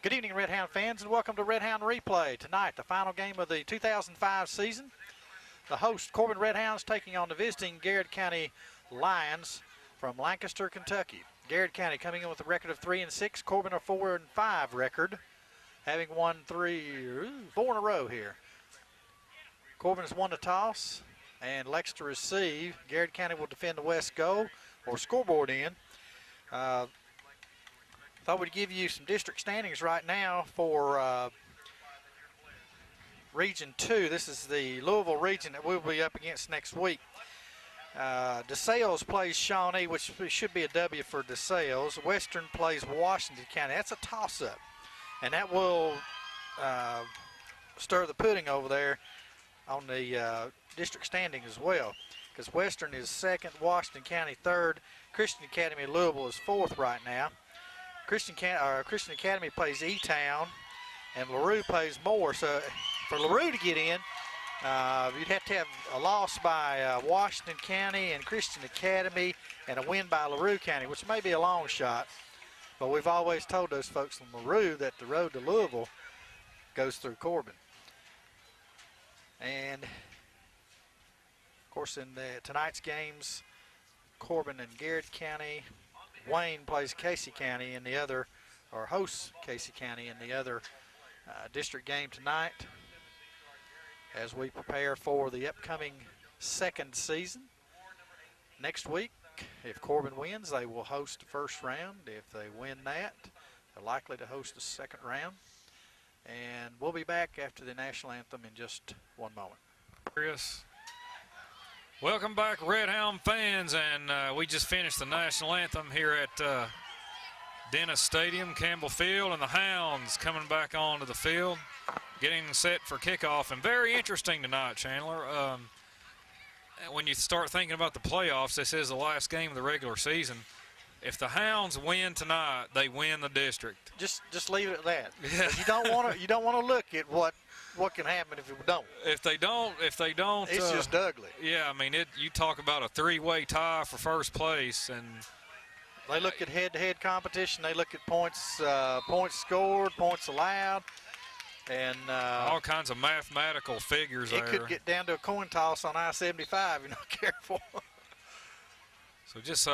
Good evening, Redhound fans, and welcome to Redhound Replay. Tonight, the final game of the 2005 season. The host, Corbin Redhounds, taking on the visiting Garrard County Lions from Lancaster, Kentucky. Garrard County coming in with a record of 3-6. Corbin a 4-5 record, having won 4 in a row here. Corbin has won the toss, and Lex to receive. Garrard County will defend the west goal or scoreboard end. Thought we'd give you some district standings right now for Region 2. This is the Louisville region that we'll be up against next week. DeSales plays Shawnee, which should be a W for DeSales. Western plays Washington County. That's a toss-up, and that will stir the pudding over there on the district standing as well, because Western is second, Washington County third, Christian Academy Louisville is fourth right now. Christian Academy plays E-Town, and LaRue plays Moore. So for LaRue to get in, you'd have to have a loss by Washington County and Christian Academy and a win by LaRue County, which may be a long shot. But we've always told those folks from LaRue that the road to Louisville goes through Corbin. And, of course, in tonight's games, Corbin and Garrard County. Wayne plays Casey County in the other, or hosts Casey County in the other district game tonight as we prepare for the upcoming second season. Next week, if Corbin wins, they will host the first round. If they win that, they're likely to host the second round. And we'll be back after the national anthem in just one moment. Chris. Welcome back, Redhound fans, and we just finished the national anthem here at Dennis Stadium, Campbell Field, and the Hounds coming back onto the field, getting set for kickoff. And very interesting tonight, Chandler. When you start thinking about the playoffs, this is the last game of the regular season. If the Hounds win tonight, they win the district. Just leave it at that. Yeah. You don't want to look at what can happen if we don't. If they don't, it's just ugly. Yeah, I mean, you talk about a three-way tie for first place, and they look at head-to-head competition. They look at points scored, points allowed, and all kinds of mathematical figures. It could get down to a coin toss on I-75 if you're not careful. So just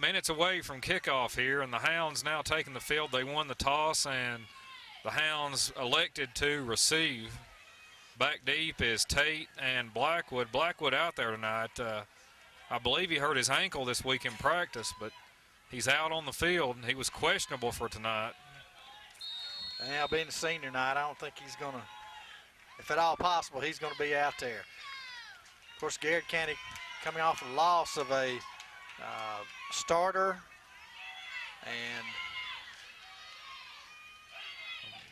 minutes away from kickoff here, and the Hounds now taking the field. They won the toss, and the Hounds elected to receive. Back deep is Tate and Blackwood. Blackwood out there tonight. I believe he hurt his ankle this week in practice, but he's out on the field, and he was questionable for tonight. Now, being a senior night, I don't think he's going to, if at all possible, he's going to be out there. Of course, Garrard County coming off a loss of a starter, and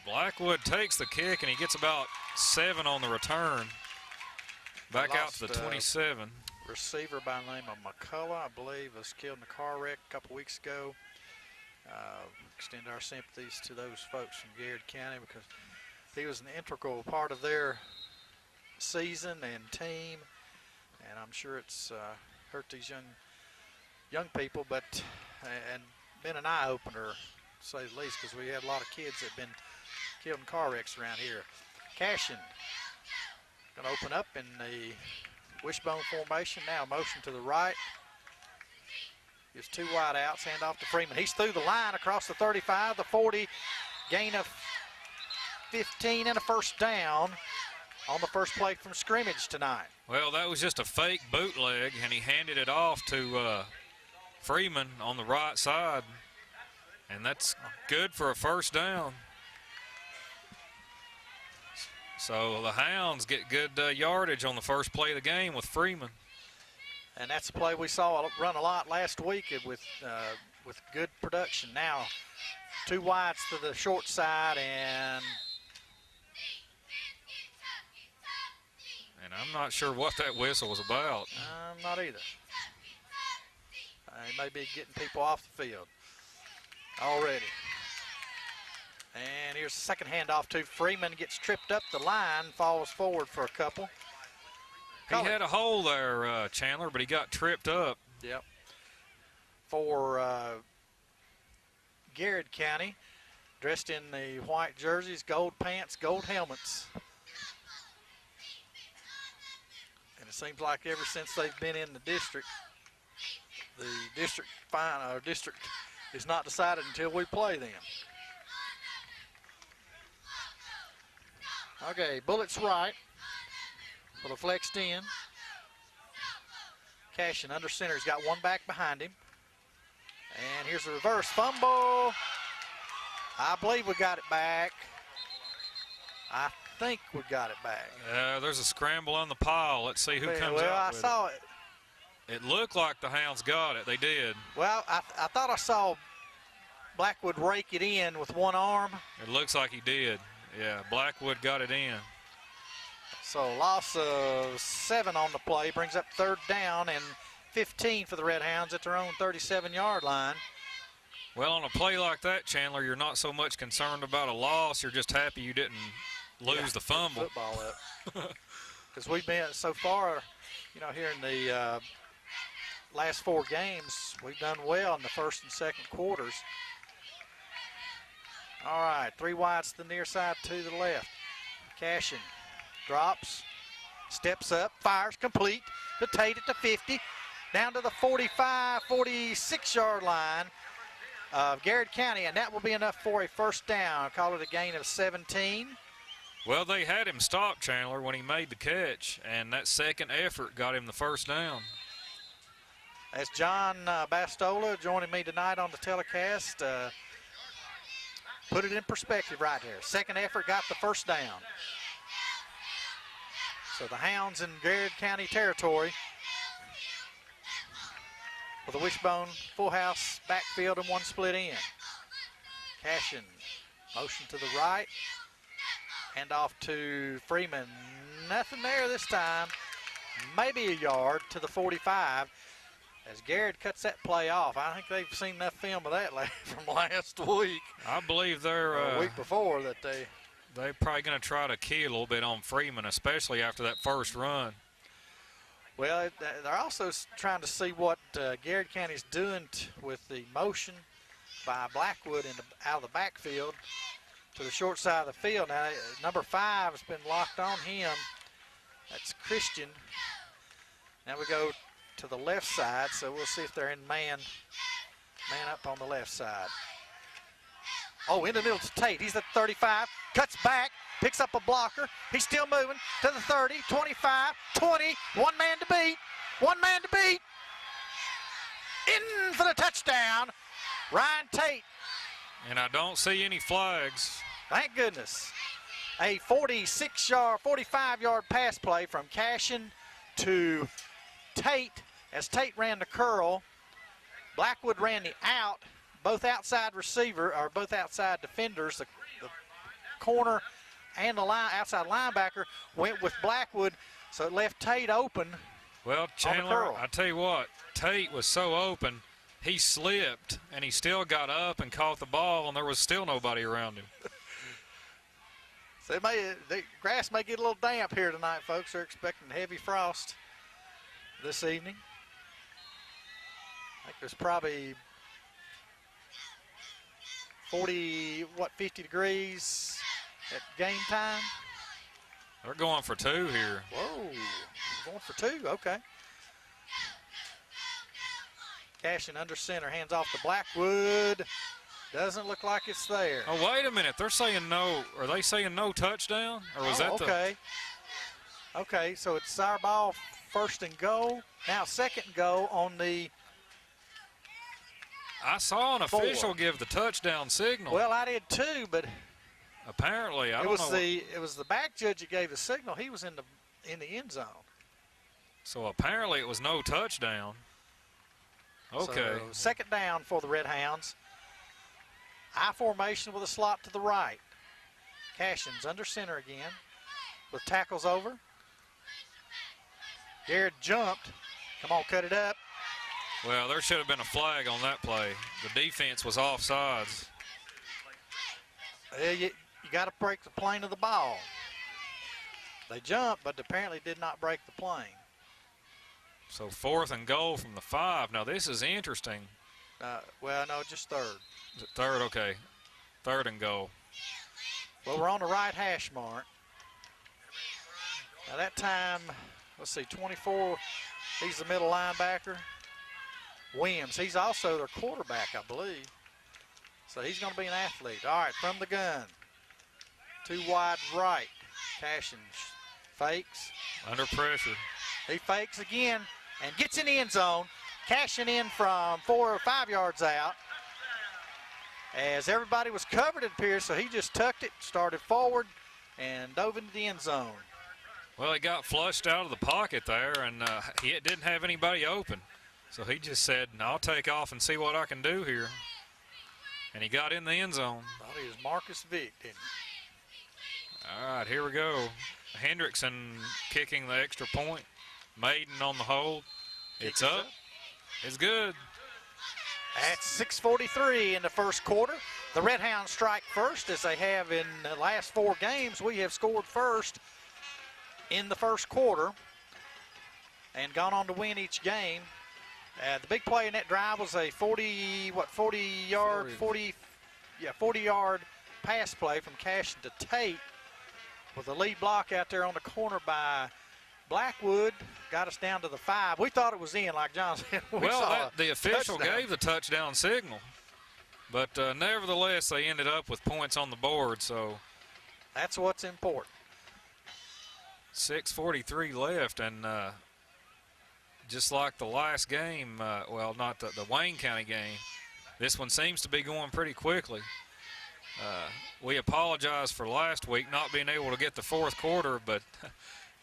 Blackwood takes the kick, and he gets about 7 on the return. Back out to the 27. Receiver by the name of McCullough, I believe, was killed in a car wreck a couple weeks ago. Extend our sympathies to those folks from Garrard County, because he was an integral part of their season and team, and I'm sure it's hurt these young people, but and been an eye-opener, to say the least, because we had a lot of kids that have been killed in car wrecks around here. Cashin going to open up in the wishbone formation. Now motion to the right. Gives 2 wide outs, hand off to Freeman. He's through the line across the 35, the 40, gain of 15 and a first down on the first play from scrimmage tonight. Well, that was just a fake bootleg, and he handed it off to Freeman on the right side, and that's good for a first down. So the Hounds get good yardage on the first play of the game with Freeman. And that's a play we saw run a lot last week with good production. Now 2 wides to the short side, and I'm not sure what that whistle was about. I'm not either. He may be getting people off the field already. And here's the second handoff to Freeman. Gets tripped up the line, falls forward for a couple. He had a hole there, Chandler, but he got tripped up. Yep. For Garrard County, dressed in the white jerseys, gold pants, gold helmets. And it seems like ever since they've been in the district district is not decided until we play them. Okay, Bullets right for the flexed in. Cashin under center. He's got one back behind him. And here's the reverse fumble. I believe we got it back. I think we got it back. There's a scramble on the pile. Let's see who comes out with I saw it. It looked like the Hounds got it. They did. Well, I thought I saw Blackwood rake it in with one arm. It looks like he did. Yeah, Blackwood got it in. So loss of 7 on the play brings up 3rd down and 15 for the Redhounds at their own 37-yard line. Well, on a play like that, Chandler, you're not so much concerned about a loss. You're just happy you didn't lose the fumble. Football up. Because we've been so far, here in the last 4 games, we've done well in the first and second quarters. All right, 3 wides to the near side, 2 to the left. Cashin drops, steps up, fires complete to Tate at the 50, down to the 45, 46-yard line of Garrard County, and that will be enough for a first down. Call it a gain of 17. Well, they had him stop, Chandler, when he made the catch, and that second effort got him the first down. That's John Bastola joining me tonight on the telecast. Put it in perspective right there. Second effort got the first down. So the Hounds in Garrard County territory with a wishbone, full house, backfield, and 1 split in. Cashin, motion to the right. Hand off to Freeman. Nothing there this time. Maybe a yard to the 45 as Garrard cuts that play off. I think they've seen enough film of that from last week. I believe they're a week before that they're probably going to try to key a little bit on Freeman, especially after that first run. Well, they're also trying to see what Garrard County's doing with the motion by Blackwood out of the backfield to the short side of the field. Now, number 5 has been locked on him. That's Christian. Now we go to the left side, so we'll see if they're in man up on the left side. Oh, in the middle to Tate. He's at 35, cuts back, picks up a blocker. He's still moving to the 30, 25, 20. One man to beat. In for the touchdown, Ryan Tate. And I don't see any flags. Thank goodness. A 45-yard pass play from Cashin to Tate as Tate ran the curl. Blackwood ran the out. Both outside both outside defenders, the corner and the outside linebacker went with Blackwood, so it left Tate open. Well, Chandler, I tell you what, Tate was so open, he slipped, and he still got up and caught the ball, and there was still nobody around him. So the grass may get a little damp here tonight, folks. They're expecting heavy frost this evening. I think there's probably 50 degrees at game time. They're going for 2 here. Whoa, going for 2, okay. Cashin under center, hands off to Blackwood. Doesn't look like it's there. Oh, wait a minute. They're saying no. Are they saying no touchdown? Or was that okay. Okay, so it's our ball, 1st and goal. Now 2nd and goal on the I saw an 4. official give the touchdown signal. Well, I did too, but apparently, I don't know. It was the back judge that gave the signal. He was in the end zone. So apparently it was no touchdown. Okay. So 2nd down for the Redhounds. I formation with a slot to the right. Cashin's under center again with tackles over. Garrard jumped. Come on, cut it up. Well, there should have been a flag on that play. The defense was offsides. You got to break the plane of the ball. They jumped, but apparently did not break the plane. So 4th and goal from the 5. Now, this is interesting. Well, no, just 3rd. Is it 3rd? Okay. 3rd and goal. Well, we're on the right hash mark. Now that time, let's see, 24, he's the middle linebacker. Williams, he's also their quarterback, I believe. So he's going to be an athlete. All right, from the gun. 2 wide right. Cashin fakes. Under pressure. He fakes again and gets in the end zone. Cashing in from 4 or 5 yards out. As everybody was covered, it appears, so he just tucked it, started forward, and dove into the end zone. Well, he got flushed out of the pocket there, and he didn't have anybody open. So he just said, I'll take off and see what I can do here. And he got in the end zone. Thought he was Marcus Vick, didn't he? All right, here we go. Hendrickson kicking the extra point. Maiden on the hold. It's up. It's good. At 6:43 in the first quarter. The Redhounds strike first, as they have in the last 4 games. We have scored first in the first quarter and gone on to win each game. The big play in that drive was a 40-yard pass play from Cashin to Tate with a lead block out there on the corner by Blackwood. Got us down to the 5. We thought it was in, like John said. The official gave the touchdown signal. But nevertheless, they ended up with points on the board, so. That's what's important. 6:43 left, and just like the last game, well, not the Wayne County game, this one seems to be going pretty quickly. We apologize for last week not being able to get the 4th quarter, but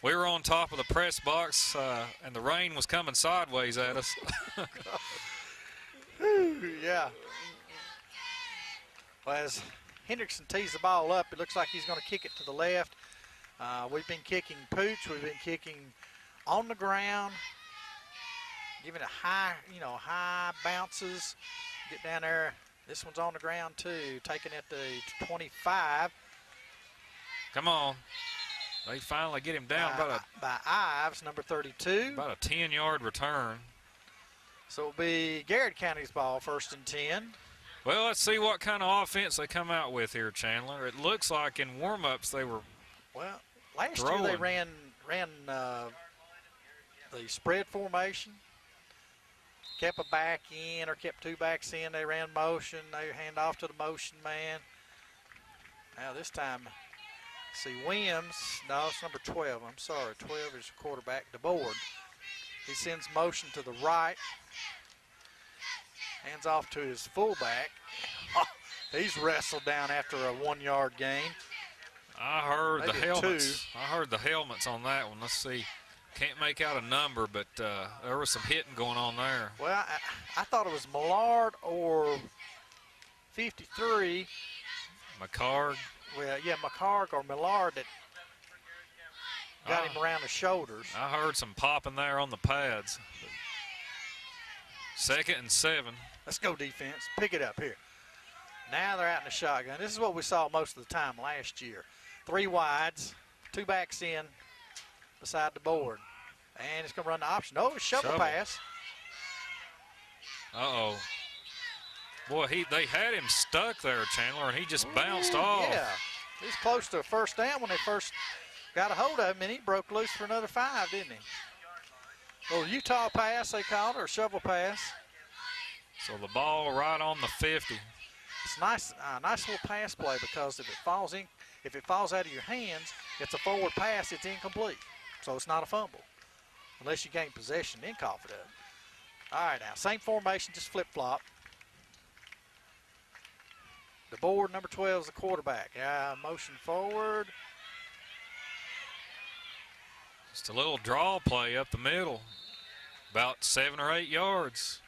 we were on top of the press box, and the rain was coming sideways at us. Yeah. Well, as Hendrickson tees the ball up, it looks like he's going to kick it to the left. We've been kicking pooch. We've been kicking on the ground, giving it high bounces. Get down there. This one's on the ground too, taking it to 25. Come on. They finally get him down by Ives, number 32. About a 10-yard return. So it'll be Garrard County's ball, 1st and 10. Well, let's see what kind of offense they come out with here, Chandler. It looks like in warm-ups they were last throwing. year they ran the spread formation. Kept a back in or kept 2 backs in. They ran motion. They hand off to the motion man. Now this time, see Williams. No, it's number 12. I'm sorry. 12 is the quarterback, DeBoard. He sends motion to the right. Hands off to his fullback. He's wrestled down after a 1-yard gain. I heard Maybe the helmets. I heard the helmets on that one. Let's see. Can't make out a number, but there was some hitting going on there. Well, I thought it was Millard or 53. McCarg. Well, yeah, McCarg or Millard that got him around the shoulders. I heard some popping there on the pads. 2nd and 7. Let's go defense. Pick it up here. Now they're out in the shotgun. This is what we saw most of the time last year. 3 wides, 2 backs in beside the board. And it's going to run the option. Oh, shovel pass. Uh-oh. Boy, they had him stuck there, Chandler, and he just bounced off. Yeah. He was close to a first down when they first got a hold of him, and he broke loose for another 5, didn't he? Little Utah pass, they called it, or shovel pass. So the ball right on the 50. It's nice little pass play, because if it falls out of your hands, it's a forward pass, it's incomplete. So it's not a fumble, unless you gain possession, then call for that. All right, now, same formation, just flip-flop. The board, number 12 is the quarterback. Motion forward. Just a little draw play up the middle, about 7 or 8 yards.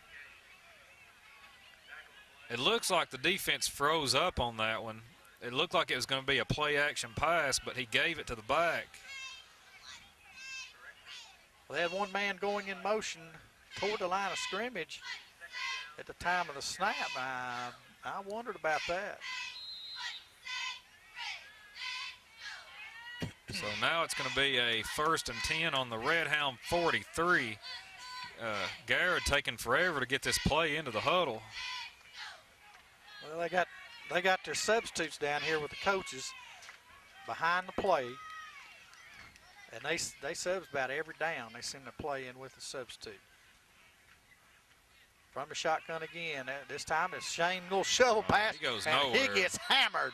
It looks like the defense froze up on that one. It looked like it was going to be a play-action pass, but he gave it to the back. Well, they had one man going in motion toward the line of scrimmage at the time of the snap. I wondered about that. So now it's going to be a 1st and 10 on the Redhound 43. Garrard taking forever to get this play into the huddle. Well, they got they got their substitutes down here with the coaches behind the play. And they subs about every down. They seem to play in with the substitute. From the shotgun again. This time it's Shane, little shovel pass. He goes and nowhere. He gets hammered.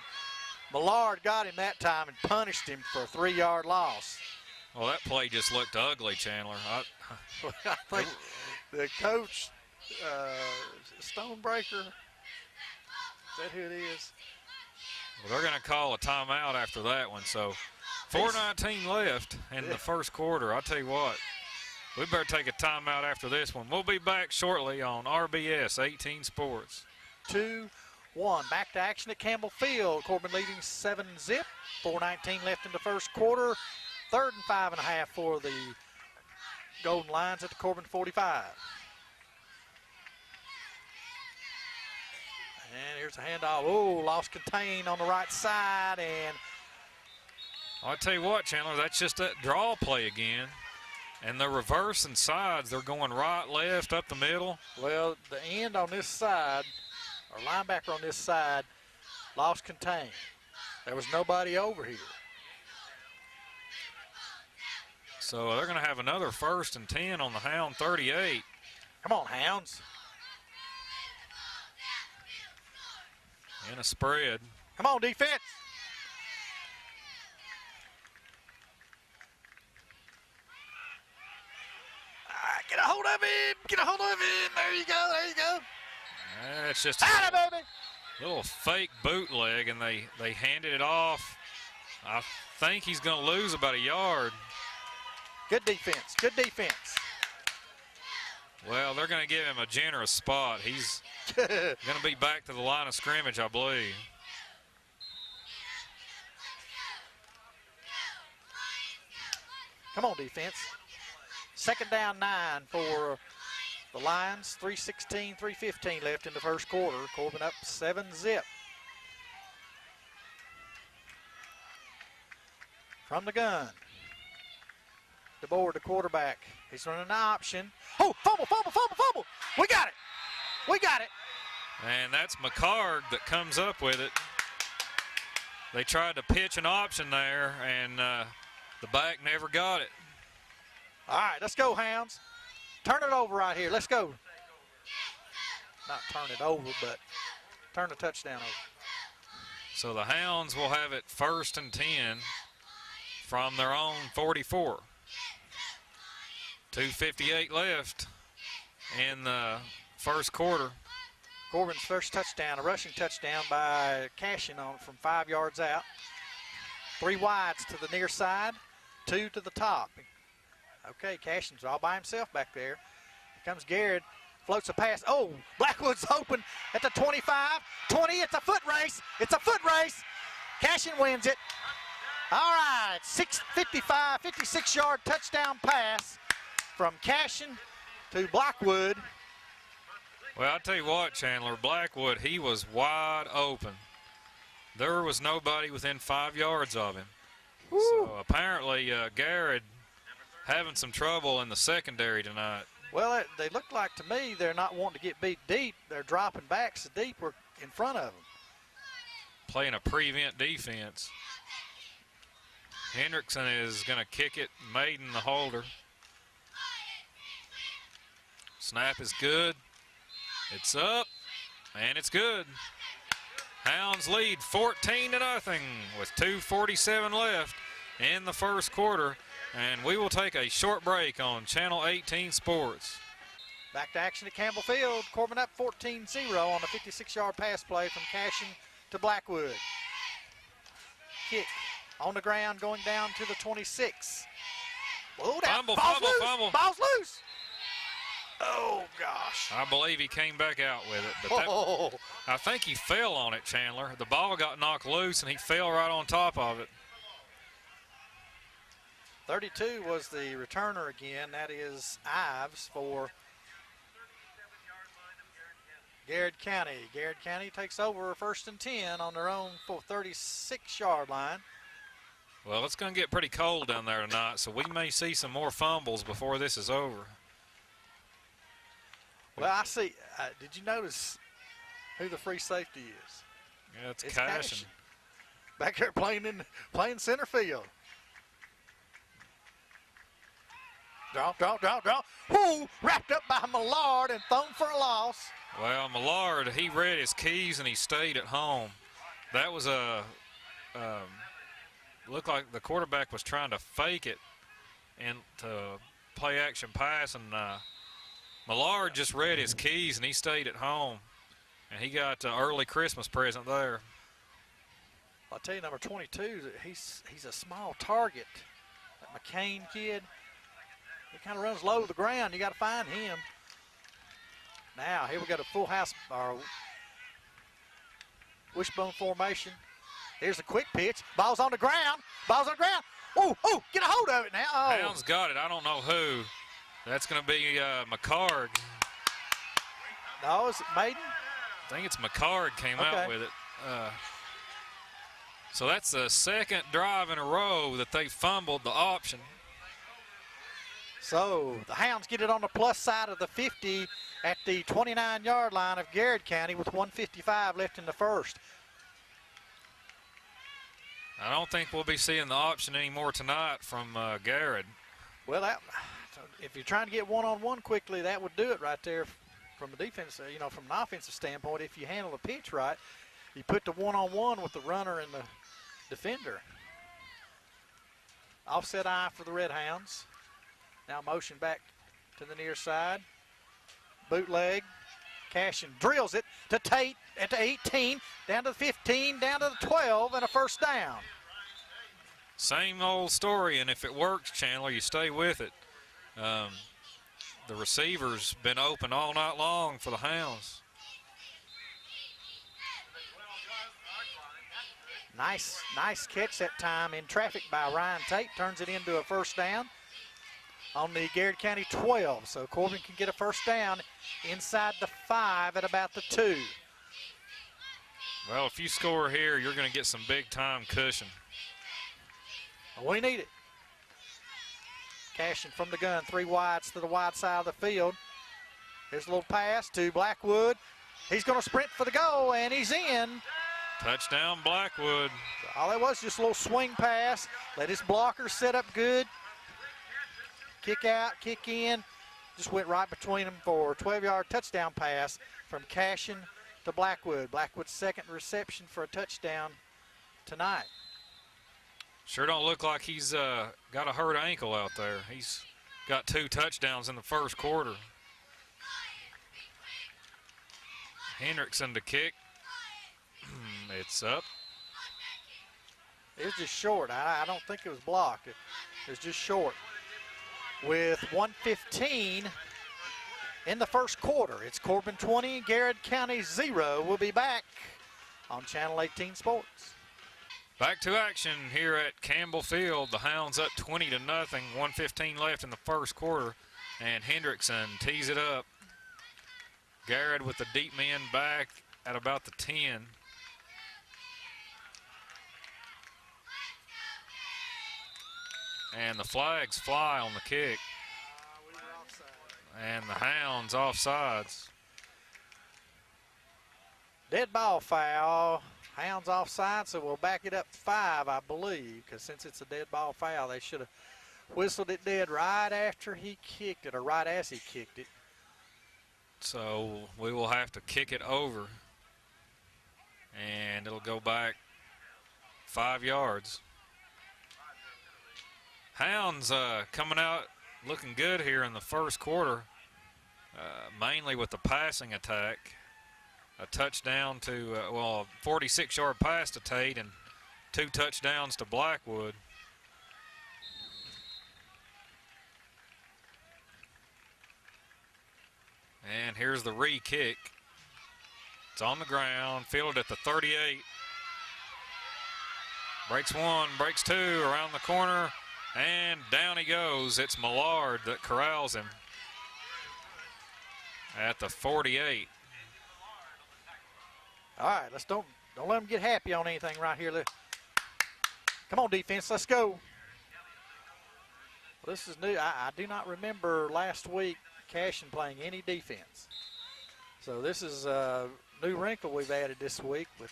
Millard got him that time and punished him for a 3-yard loss. Well, that play just looked ugly, Chandler. I think the coach, Stonebreaker, is that who it is? Well, they're going to call a timeout after that one. So 4:19 left in the first quarter. I'll tell you what, we better take a timeout after this one. We'll be back shortly on RBS 18 Sports. 2-1. Back to action at Campbell Field. Corbin leading 7-0. 4:19 left in the first quarter. 3rd and 5.5 for the Golden Lions at the Corbin 45. And here's a handoff. Oh, lost contain on the right side. And I'll tell you what, Chandler, that's just that draw play again. And they're reversing sides. They're going right, left, up the middle. well, the end on this side, or linebacker on this side, lost contain. There was nobody over here. So they're going to have another 1st and 10 on the Hound 38. Come on, Hounds. In a spread. Come on, defense. Get a hold of him. Get a hold of him. There you go. There you go. It's just Atta, baby. little fake bootleg, and they handed it off. I think he's going to lose about a yard. Good defense. Good defense. Well, they're going to give him a generous spot. He's going to be back to the line of scrimmage, I believe. Come on, defense. 2nd down 9 for the Lions. 3:16, 3:15 left in the first quarter. Corbin up 7-0. From the gun. DeBoer, the quarterback. He's running an option. Oh, fumble, fumble, fumble, fumble. We got it. We got it. And that's McCard that comes up with it. They tried to pitch an option there, and the back never got it. All right, let's go, Hounds. Turn it over right here. Let's go. Not turn it over, but turn the touchdown over. So the Hounds will have it 1st and 10 from their own 44. 2:58 left in the first quarter. Corbin's first touchdown, a rushing touchdown by Cashin on from 5 yards out. 3 wides to the near side, 2 to the top. Okay, Cashin's all by himself back there. Here comes Garrard, floats a pass. Oh, Blackwood's open at the 25, 20. It's a foot race. It's a foot race. Cashin wins it. All right, 56-yard touchdown pass from Cashin to Blackwood. Well, I'll tell you what, Chandler, Blackwood, he was wide open. There was nobody within 5 yards of him. Woo. So apparently Garrard having some trouble in the secondary tonight. Well, they look like to me they're not wanting to get beat deep. They're dropping back so deep we're in front of them. Playing a prevent defense. Hendrickson is going to kick it. Maiden the holder. Snap is good. It's up, and it's good. Hounds lead 14-0 with 2:47 left in the first quarter. And we will take a short break on Channel 18 Sports. Back to action at Campbell Field. Corbin up 14-0 on a 56-yard pass play from Cashin to Blackwood. Kick on the ground going down to the 26. Oh, Fumble, ball's fumble, loose. fumble. Ball's loose. Oh, gosh. I believe he came back out with it. But I think he fell on it, Chandler. The ball got knocked loose, and he fell right on top of it. 32 was the returner again. That is Ives for Garrard County. Garrard County takes over 1st and 10 on their own 36-yard line. Well, it's going to get pretty cold down there tonight, so we may see some more fumbles before this is over. Well, I see. Did you notice who the free safety is? Yeah, it's It's Cashin. Back there playing center field. Draw. Whoo! Wrapped up by Millard and thrown for a loss. Well, Millard, he read his keys and he stayed at home. That was looked like the quarterback was trying to fake it and to play action pass, and Millard just read his keys and he stayed at home, and he got an early Christmas present there. I'll tell you, number 22, he's a small target. That McCain kid, he kind of runs low to the ground. You got to find him. Now, here we got a full house, or wishbone formation. Here's a quick pitch. Ball's on the ground. Ooh, get a hold of it now. Oh. Hound's got it. I don't know who. That's going to be McCard. No, is it Maiden? I think it's McCard came out with it. So that's the second drive in a row that they fumbled the option. So the Hounds get it on the plus side of the 50 at the 29-yard line of Garrard County with 1:55 left in the first. I don't think we'll be seeing the option anymore tonight from Garrard. Well, if you're trying to get one-on-one quickly, that would do it right there from the defense, from an offensive standpoint. If you handle the pitch right, you put the one-on-one with the runner and the defender. Offset eye for the Redhounds. Now motion back to the near side. Bootleg. Cashin drills it to Tate at the 18, down to the 15, down to the 12, and a first down. Same old story, and if it works, Chandler, you stay with it. The receiver's been open all night long for the Hounds. Nice catch that time in traffic by Ryan Tate. Turns it into a first down on the Garrard County 12. So Corbin can get a first down inside the 5 at about the 2. Well, if you score here, you're going to get some big-time cushion. We need it. Cashin from the gun, 3 wides to the wide side of the field. Here's a little pass to Blackwood. He's going to sprint for the goal, and he's in. Touchdown, Blackwood. All it was, just a little swing pass. Let his blocker set up good. Kick out, kick in. Just went right between them for a 12-yard touchdown pass from Cashin to Blackwood. Blackwood's second reception for a touchdown tonight. Sure don't look like he's got a hurt ankle out there. He's got 2 touchdowns in the first quarter. Hendrickson to kick. It's up. It was just short. I don't think it was blocked. It was just short. With 1:15 in the first quarter, it's Corbin 20, Garrard County 0. We'll be back on Channel 18 Sports. Back to action here at Campbell Field. The Hounds up 20-0. 1:15 left in the first quarter, and Hendrickson tees it up. Garrard with the deep man back at about the 10. And the flags fly on the kick. And the Hounds offsides. Dead ball foul. Hounds offside, so we'll back it up 5, I believe, because since it's a dead ball foul, they should have whistled it dead right after he kicked it, or right as he kicked it. So we will have to kick it over, and it'll go back 5 yards. Hounds coming out looking good here in the first quarter, mainly with the passing attack. A touchdown to, a 46-yard pass to Tate and 2 touchdowns to Blackwood. And here's the re-kick. It's on the ground, fielded at the 38. Breaks 1, breaks 2, around the corner, and down he goes. It's Millard that corrals him at the 48. All right, let's don't let them get happy on anything right here. Come on, defense, let's go. Well, this is new. I do not remember last week Cashin playing any defense. So this is a new wrinkle we've added this week with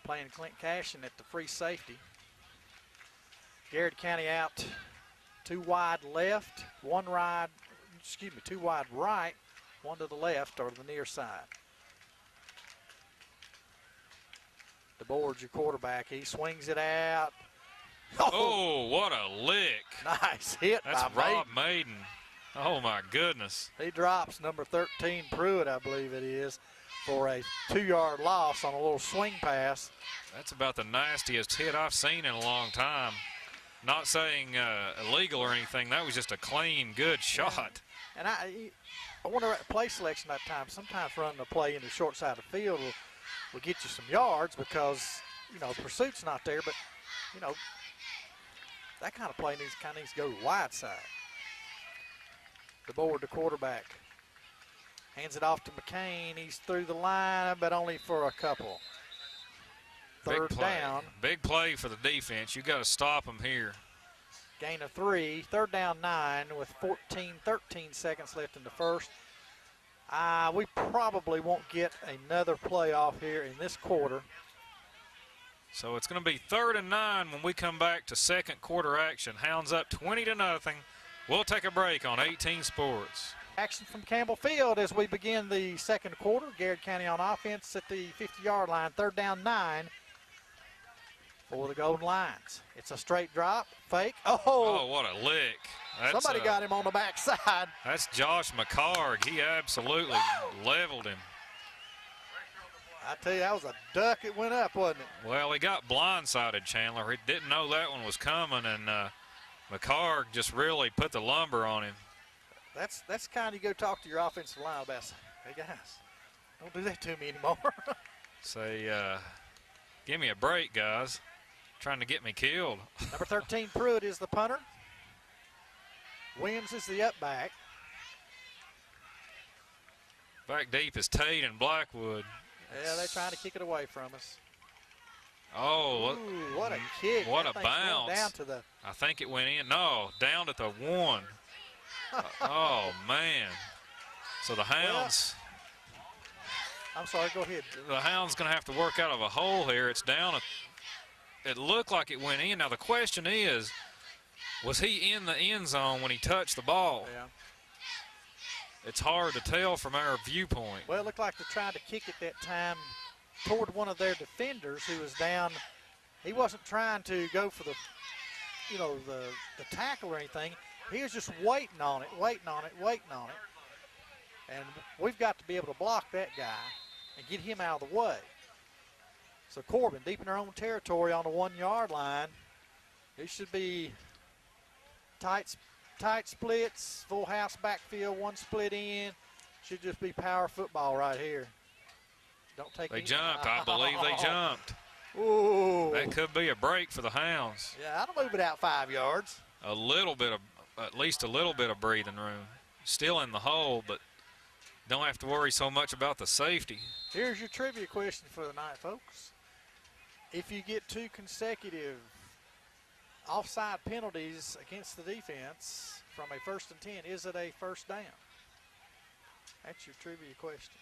playing Clint Cashin at the free safety. Garrard County out 2 wide left, 2 wide right, 1 to the left or the near side. DeBoard's your quarterback. He swings it out. Oh, what a lick. Nice hit. That's by Rob Maiden. Oh, my goodness. He drops number 13, Pruitt, I believe it is, for a 2-yard loss on a little swing pass. That's about the nastiest hit I've seen in a long time. Not saying illegal or anything. That was just a clean, good shot. And I wonder at play selection that time. Sometimes running a play in the short side of the field will get you some yards because, you know, pursuit's not there. But, you know, that kind of play needs to go to the wide side. DeBoard, the quarterback, hands it off to McCain. He's through the line, but only for a couple. Third down. Big play for the defense. You got to stop them here. Gain of 3. Third down 9 with 13 seconds left in the first. We probably won't get another playoff here in this quarter. So it's going to be 3rd and 9 when we come back to second quarter action. Hounds up 20-0. We'll take a break on 18 Sports. Action from Campbell Field as we begin the second quarter. Garrard County on offense at the 50-yard line. 3rd down 9 for the Golden Lions. It's a straight drop, fake. Oh, what a lick. Somebody got him on the backside. That's Josh McCarg. He absolutely leveled him. I tell you, that was a duck. It went up, wasn't it? Well, he got blindsided, Chandler. He didn't know that one was coming, and McCarg just really put the lumber on him. That's kind of you go talk to your offensive line about. Hey, guys, don't do that to me anymore. Say, give me a break, guys. Trying to get me killed. Number 13, Pruitt is the punter. Williams is the up back. Back deep is Tate and Blackwood. Yeah, they're trying to kick it away from us. Oh, ooh, what a kick. What a bounce. Down to the... I think it went in. No, down at the 1. Oh, man. So the Hounds. Well, I'm sorry, go ahead. The Hounds going to have to work out of a hole here. It's down. It looked like it went in. Now, the question is, was he in the end zone when he touched the ball? Yeah. It's hard to tell from our viewpoint. Well, it looked like they tried to kick it that time toward one of their defenders who was down. He wasn't trying to go for the tackle or anything. He was just waiting on it. And we've got to be able to block that guy and get him out of the way. So Corbin, deep in their own territory on the 1-yard line. It should be tight splits, full house backfield, 1 split in. Should just be power football right here. Don't take. They jumped. I believe they jumped. Ooh. That could be a break for the Hounds. Yeah, I'll move it out 5 yards. At least a little bit of breathing room. Still in the hole, but don't have to worry so much about the safety. Here's your trivia question for the night, folks. If you get 2 consecutive offside penalties against the defense from a 1st and 10, is it a first down? That's your trivia question.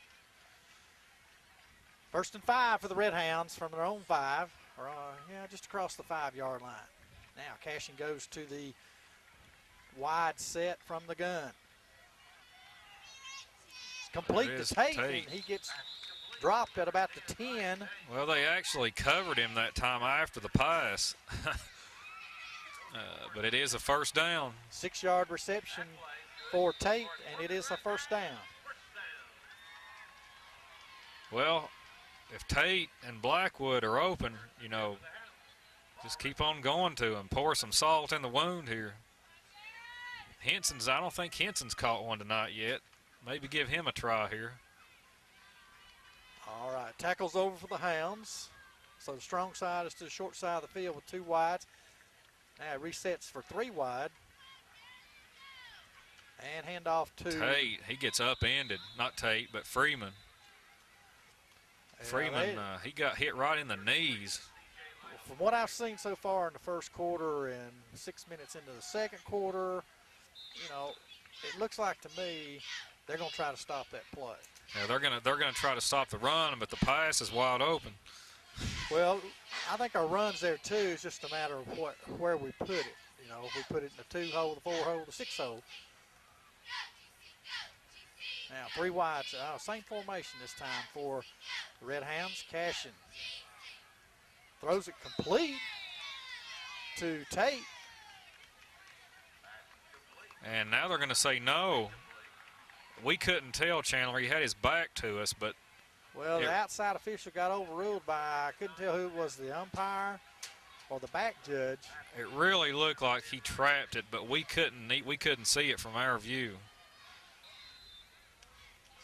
1st and 5 for the Redhounds from their own 5, or just across the 5-yard line. Now Cashin goes to the wide set from the gun. It's complete to Tate, and he gets dropped at about the 10. Well, they actually covered him that time after the pass. But it is a first down. 6-yard reception for Tate, and it is a first down. Well, if Tate and Blackwood are open, just keep on going to him. Pour some salt in the wound here. I don't think Henson's caught one tonight yet. Maybe give him a try here. All right, tackles over for the Hounds. So the strong side is to the short side of the field with 2 wides. Now it resets for 3 wide. And handoff to Tate. He gets upended. Not Tate, but Freeman. Freeman, he got hit right in the knees. From what I've seen so far in the first quarter and 6 minutes into the second quarter, it looks like to me they're going to try to stop that play. Yeah, they're gonna try to stop the run, but the pass is wide open. Well, I think our runs there too is just a matter of where we put it. You know, if we put it in the 2-hole, the 4-hole, the 6-hole. Now 3 wides, same formation this time for the Redhounds. Cashin throws it complete to Tate. And now they're going to say no. We couldn't tell, Chandler. He had his back to us, but. Well, the outside official got overruled by, I couldn't tell who it was, the umpire or the back judge. It really looked like he trapped it, but we couldn't see it from our view.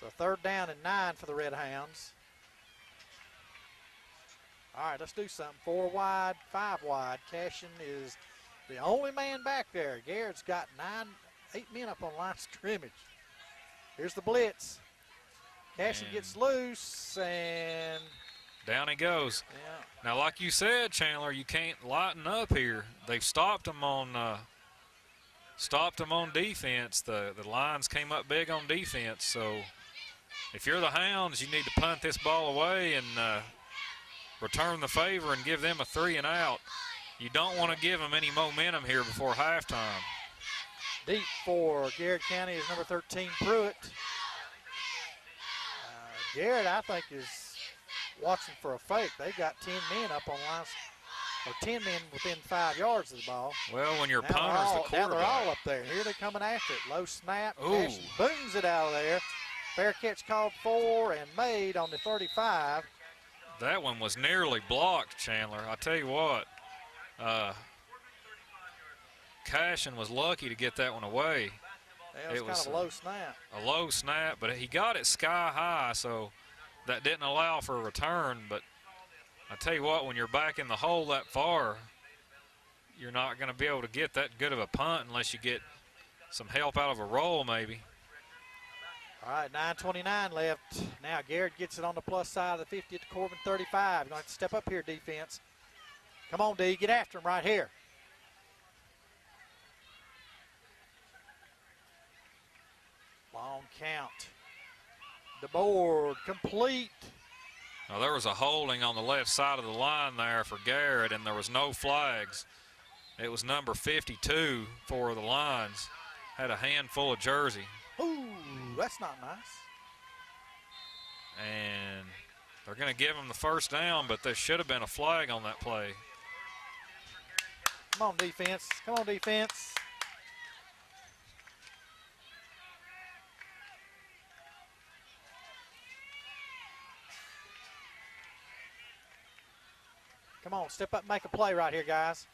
So 3rd down and 9 for the Redhounds. All right, let's do something. 4 wide, 5 wide. Cashin is the only man back there. Garrett's got 8 men up on line of scrimmage. Here's the blitz. Cashin gets loose, and down he goes. Yeah. Now, like you said, Chandler, you can't lighten up here. They've stopped them on defense. The lines came up big on defense. So if you're the Hounds, you need to punt this ball away and return the favor and give them a 3 and out. You don't want to give them any momentum here before halftime. Deep for Garrard County is number 13, Pruitt. Garrett, I think, is watching for a fake. They've got 10 men up on lines, or 10 men within 5 yards of the ball. Well, when your punter's the quarterback. Now they're all up there. Here they're coming after it. Low snap. Cashin booms it out of there. Fair catch called for and made on the 35. That one was nearly blocked, Chandler. I tell you what, Cashin was lucky to get that one away. Yeah, it was kind of a low snap. A low snap, but he got it sky high, so that didn't allow for a return. But I tell you what, when you're back in the hole that far, you're not going to be able to get that good of a punt unless you get some help out of a roll maybe. All right, 9:29 left. Now Garrett gets it on the plus side of the 50 at the Corbin 35. You're going to have to step up here, defense. Come on, D, get after him right here. Long count. The board complete. Now there was a holding on the left side of the line there for Garrett, and there was no flags. It was number 52 for the Lions. Had a handful of jersey. Ooh, that's not nice. And they're going to give him the 1st down, but there should have been a flag on that play. Come on, defense. Come on, defense. Come on, step up and make a play right here, guys.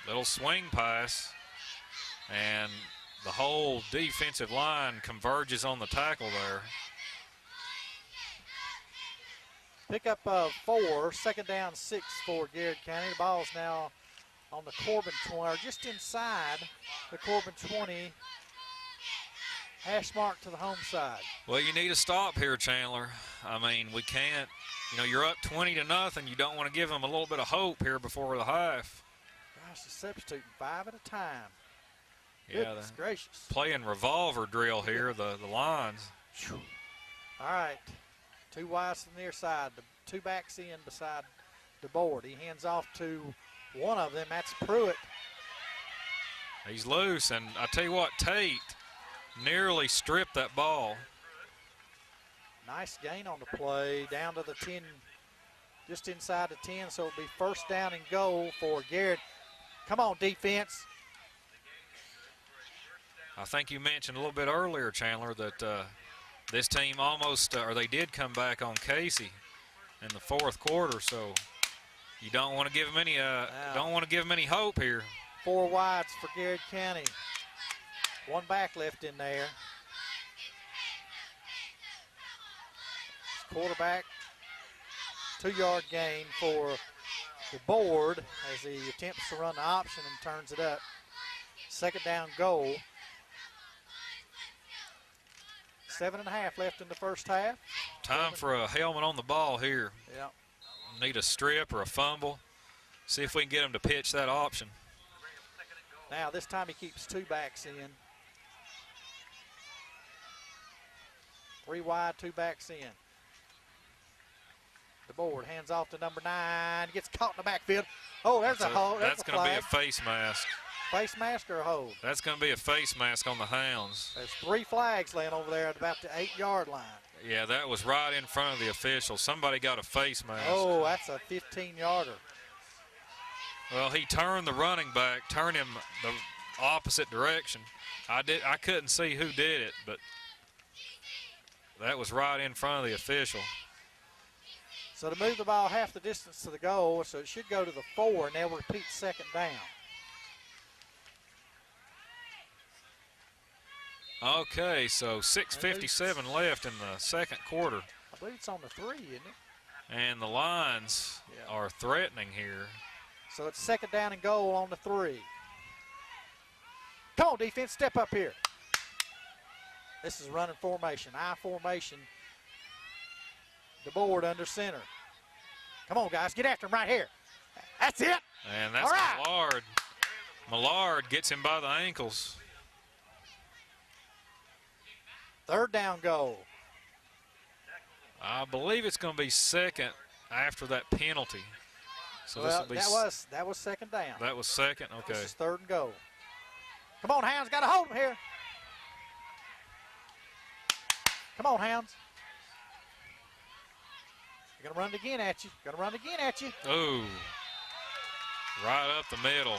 Little swing pass, and the whole defensive line converges on the tackle there. Pick up 4, 2nd down 6 for Garrard County. The ball's now on the Corbin 20, or just inside the Corbin 20. Hash mark to the home side. Well, you need a stop here, Chandler. I mean, we can't, you're up 20-0. You don't want to give them a little bit of hope here before the half. Gosh, the substituting 5 at a time. Yeah, goodness gracious. Playing revolver drill here, the Lions. All right, 2 wides to the near side, the 2 backs in beside the board. He hands off to one of them, that's Pruitt. He's loose, and I tell you what, Tate nearly stripped that ball. Nice gain on the play, down to the 10, just inside the 10, so it'll be 1st down and goal for Garrett. Come on, defense. I think you mentioned a little bit earlier, Chandler, that this team almost, or they did come back on Casey in the 4th quarter, so you don't want to give them any hope here. 4 wides for Garrard County. 1 back left in there. Quarterback, 2-yard gain for the board as he attempts to run the option and turns it up. 2nd down goal. 7.5 left in the 1st half. Time for a helmet on the ball here. Yeah. Need a strip or a fumble. See if we can get him to pitch that option. Now this time he keeps 2 backs in. 3 wide, 2 backs in. DeBoard hands off to number 9. Gets caught in the backfield. Oh, there's a hold. That's going to be a face mask. Face mask or a hold? That's going to be a face mask on the Hounds. There's 3 flags laying over there at about the 8-yard line. Yeah, that was right in front of the official. Somebody got a face mask. Oh, that's a 15-yarder. Well, he turned the running back, turned him the opposite direction. I couldn't see who did it, but that was right in front of the official. So to move the ball half the distance to the goal, so it should go to the 4, and they'll repeat second down. Okay, so 6:57 left in the second quarter. I believe it's on the 3, isn't it? And the Lions are threatening here. So it's second down and goal on the 3. Come on, defense, step up here. This is running formation, I formation. DeBoard under center. Come on, guys, get after him right here. That's it. And that's Millard. Millard gets him by the ankles. Third down goal. I believe it's going to be second after that penalty. So well, this will be that was second down. That was second, okay. This is third and goal. Come on, Hounds, got to hold him here. Come on, Hounds. They're going to run it again at you. Going to run it again at you. Ooh, right up the middle.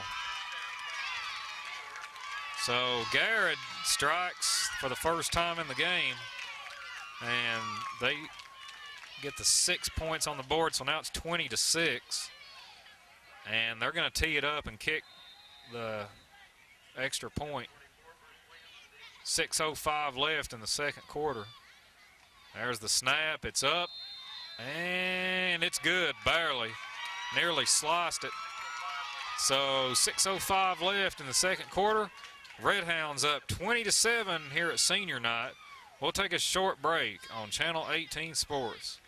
So Garrard strikes for the first time in the game, and they get the 6 points on the board, so now it's 20-6. And they're going to tee it up and kick the extra point. 6:05 left in the second quarter. There's the snap. It's up, and it's good, barely. Nearly sliced it. So 6:05 left in the second quarter. Redhounds up 20-7 here at senior night. We'll take a short break on Channel 18 Sports.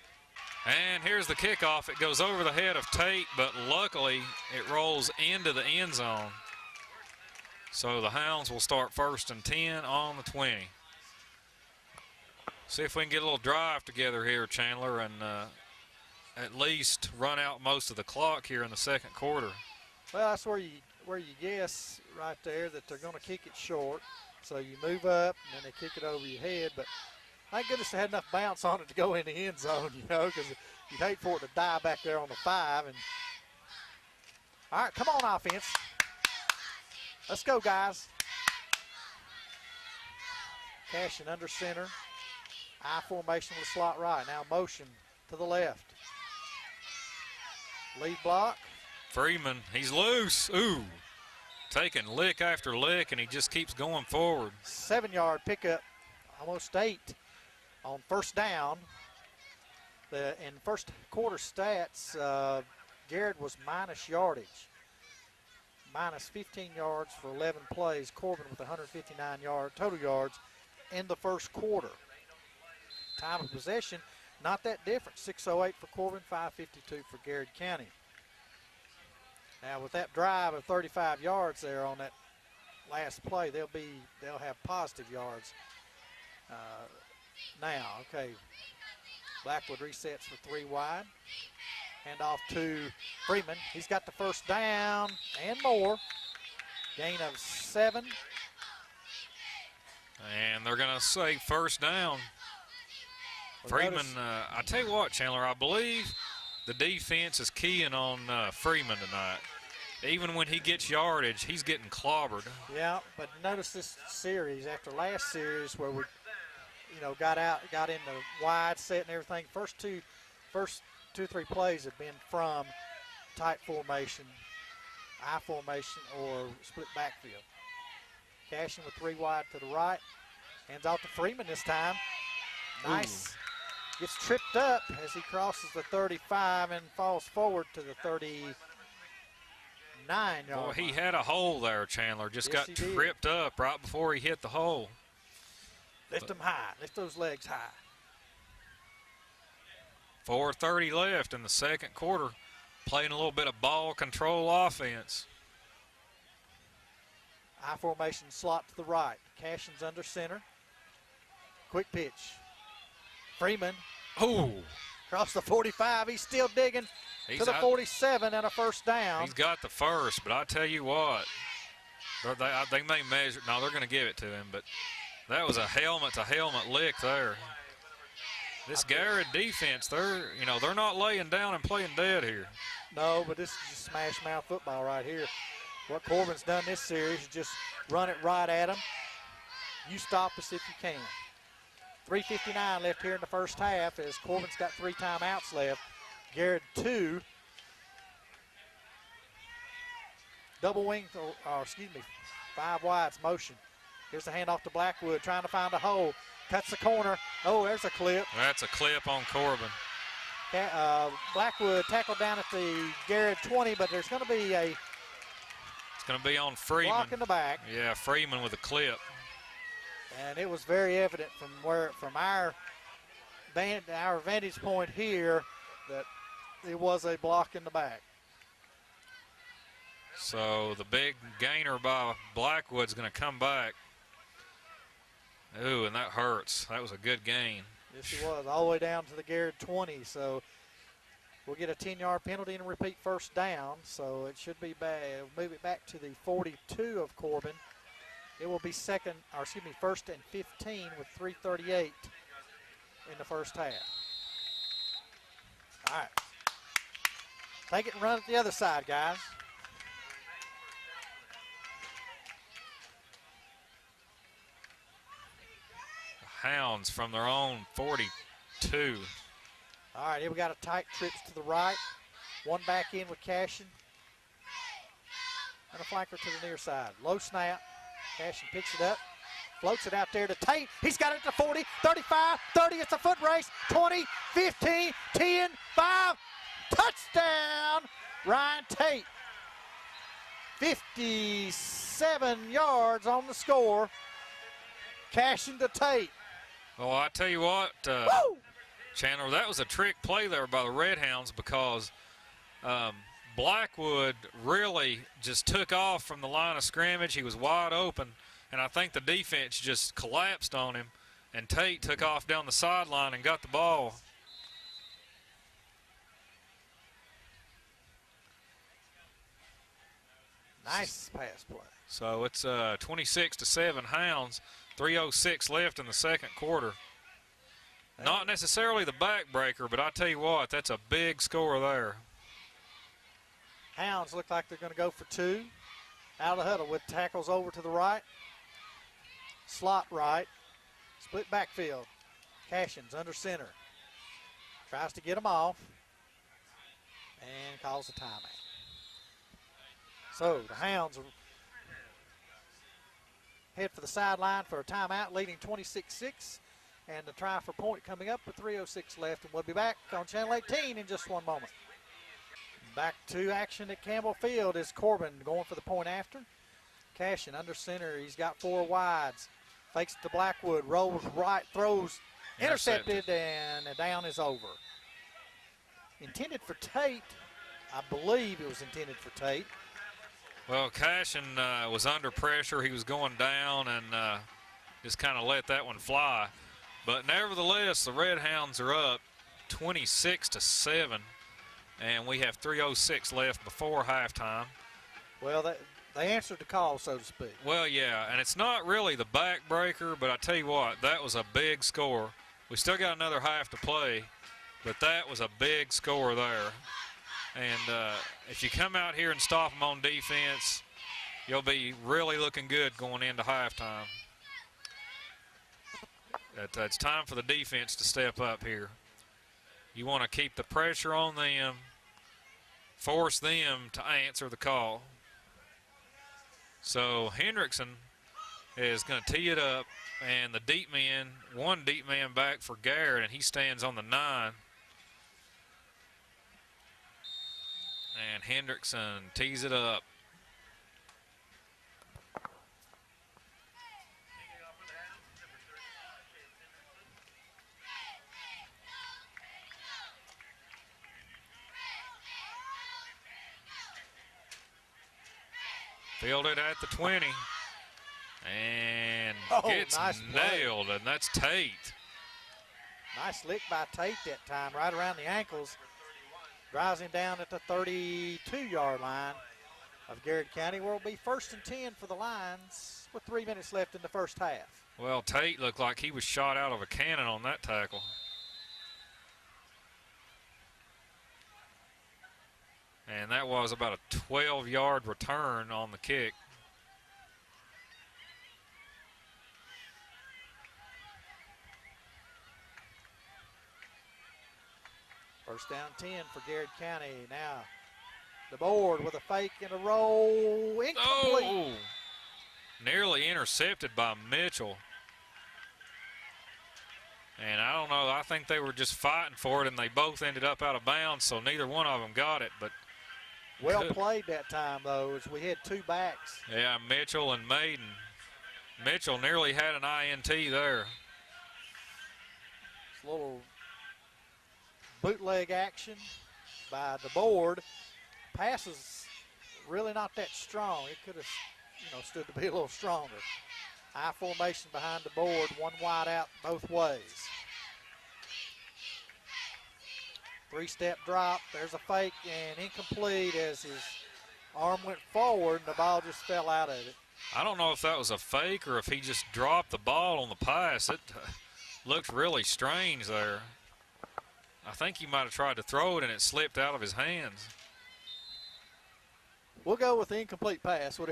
And here's the kickoff. It goes over the head of Tate, but luckily it rolls into the end zone. So the Hounds will start 1st and 10 on the 20. See if we can get a little drive together here, Chandler, and at least run out most of the clock here in the second quarter. Well, that's where you guess right there that they're going to kick it short. So you move up, and then they kick it over your head. But thank goodness they had enough bounce on it to go in the end zone, you know, because you'd hate for it to die back there on the 5. And all right, come on, offense. Let's go, guys. Cashing under center. I formation with slot right. Now motion to the left. Lead block. Freeman, he's loose. Ooh, taking lick after lick, and he just keeps going forward. 7-yard pickup, almost 8 on first down. In first quarter stats, Garrard was minus yardage. Minus 15 yards for 11 plays. Corbin with 159 total yards in the first quarter. Time of possession, not that different. 6:08 for Corbin, 5:52 for Garrard County. Now with that drive of 35 yards there on that last play, they'll have positive yards. Now, okay, Blackwood resets for 3 wide. Hand off to Freeman. He's got the first down and more. Gain of 7. And they're going to say first down. Well, Freeman, I tell you what, Chandler, I believe the defense is keying on Freeman tonight. Even when he gets yardage, he's getting clobbered. Yeah, but notice this series, after last series where we, got in the wide set and everything, first two, 3 plays have been from tight formation, I formation, or split backfield. Cashing with 3 wide to the right. Hands off to Freeman this time. Nice. Ooh. Gets tripped up as he crosses the 35 and falls forward to the 39-yard Boy, he had a hole there, Chandler. Just yes, got tripped up right before he hit the hole. Lift them high. Lift those legs high. 4:30 left in the second quarter. Playing a little bit of ball control offense. I formation slot to the right. Cashin's under center. Quick pitch. Freeman. Oh. across the 45. He's still digging to the 47 and a first down. He's got the first, but I tell you what, they may measure. No, they're going to give it to him, but that was a helmet-to-helmet lick there. This Garrard defense, they're not laying down and playing dead here. No, but this is just smash mouth football right here. What Corbin's done this series is just run it right at him. You stop us if you can. 3:59 left here in the first half as Corbin's got 3 timeouts left. Garrard 2. Double wing, or excuse me, 5 wides motion. Here's the handoff to Blackwood, trying to find a hole. Cuts the corner. Oh, there's a clip. That's a clip on Corbin. Blackwood tackled down at the Garrard 20, but there's going to be a... It's going to be on Freeman. Block in the back. Yeah, Freeman with a clip. And it was very evident from our vantage point here that it was a block in the back. So the big gainer by Blackwood's going to come back. Ooh, and that hurts. That was a good gain. Yes, it was, all the way down to the Garrard 20. So we'll get a 10-yard penalty and a repeat first down. So it should be back. Move it back to the 42 of Corbin. It will be first and 15 with 3:38 in the first half. All right. Take it and run it the other side, guys. Hounds from their own 42. All right, here we got a tight trips to the right. One back in with Cashin. And a flanker to the near side. Low snap. Cashin picks it up. Floats it out there to Tate. He's got it to 40, 35, 30. It's a foot race. 20, 15, 10, 5. Touchdown, Ryan Tate. 57 yards on the score. Cashin to Tate. Well, I tell you what, Chandler, that was a trick play there by the Redhounds because Blackwood really just took off from the line of scrimmage. He was wide open, and I think the defense just collapsed on him, and Tate took off down the sideline and got the ball. Nice pass play. So it's 26-7 Hounds. 3:06 left in the second quarter. Not necessarily the backbreaker, but I tell you what, that's a big score there. Hounds look like they're going to go for 2. Out of the huddle with tackles over to the right. Slot right. Split backfield. Cashin's under center. Tries to get them off. And calls a timeout. So the Hounds head for the sideline for a timeout, leading 26-6. And the try for point coming up with 3:06 left. And we'll be back on Channel 18 in just one moment. Back to action at Campbell Field is Corbin going for the point after. Cashin under center. He's got 4 wides. Fakes it to Blackwood. Rolls right. Throws. Intercepted. And the down is over. Intended for Tate. I believe it was intended for Tate. Well, Cashin was under pressure. He was going down and just kind of let that one fly. But nevertheless, the Redhounds are up 26-7, and we have 3:06 left before halftime. Well, they answered the call, so to speak. Well, yeah, and it's not really the backbreaker, but I tell you what, that was a big score. We still got another half to play, but that was a big score there. And if you come out here and stop them on defense, you'll be really looking good going into halftime. It's time for the defense to step up here. You want to keep the pressure on them, force them to answer the call. So Hendrickson is going to tee it up, and the deep man, one deep man back for Garrard, and he stands on the 9. And Hendrickson tees it up. Fielded at the 20. And gets nice nailed, and that's Tate. Nice lick by Tate that time, right around the ankles. Drives him down at the 32-yard line of Garrard County, where it'll be 1st and 10 for the Lions with 3 minutes left in the first half. Well, Tate looked like he was shot out of a cannon on that tackle. And that was about a 12-yard return on the kick. First down 10 for Garrard County. Now the board with a fake and a roll. Incomplete. Oh! Nearly intercepted by Mitchell. And I don't know, I think they were just fighting for it, and they both ended up out of bounds, so neither one of them got it. But well played that time, though, as we had 2 backs. Yeah, Mitchell and Maiden. Mitchell nearly had an INT there. It's a little bootleg action by the board. Pass is really not that strong. It could have, stood to be a little stronger. I formation behind the board, 1 wide out both ways. 3-step drop. There's a fake and incomplete as his arm went forward and the ball just fell out of it. I don't know if that was a fake or if he just dropped the ball on the pass. It looked really strange there. I think he might have tried to throw it and it slipped out of his hands. We'll go with the incomplete pass with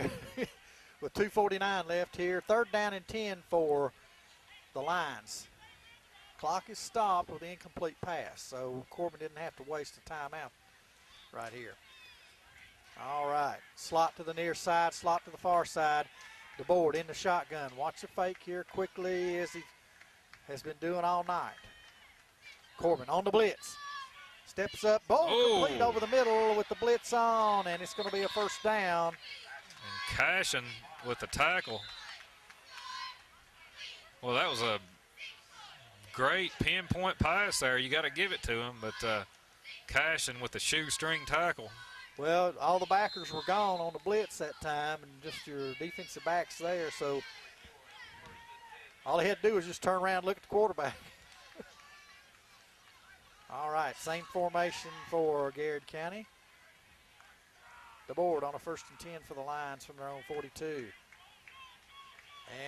2:49 left here. 3rd down and 10 for the Lions. Clock is stopped with the incomplete pass, so Corbin didn't have to waste a timeout right here. All right, slot to the near side, slot to the far side. The board in the shotgun. Watch the fake here quickly as he has been doing all night. Corbin on the blitz. Steps up, ball complete over the middle with the blitz on, and it's going to be a 1st down. And Cashin with the tackle. Well, that was a great pinpoint pass there. You got to give it to him, but Cashin with the shoestring tackle. Well, all the backers were gone on the blitz that time, and just your defensive backs there, so all he had to do was just turn around and look at the quarterback. All right, same formation for Garrard County. The board on a 1st and 10 for the Lions from their own 42.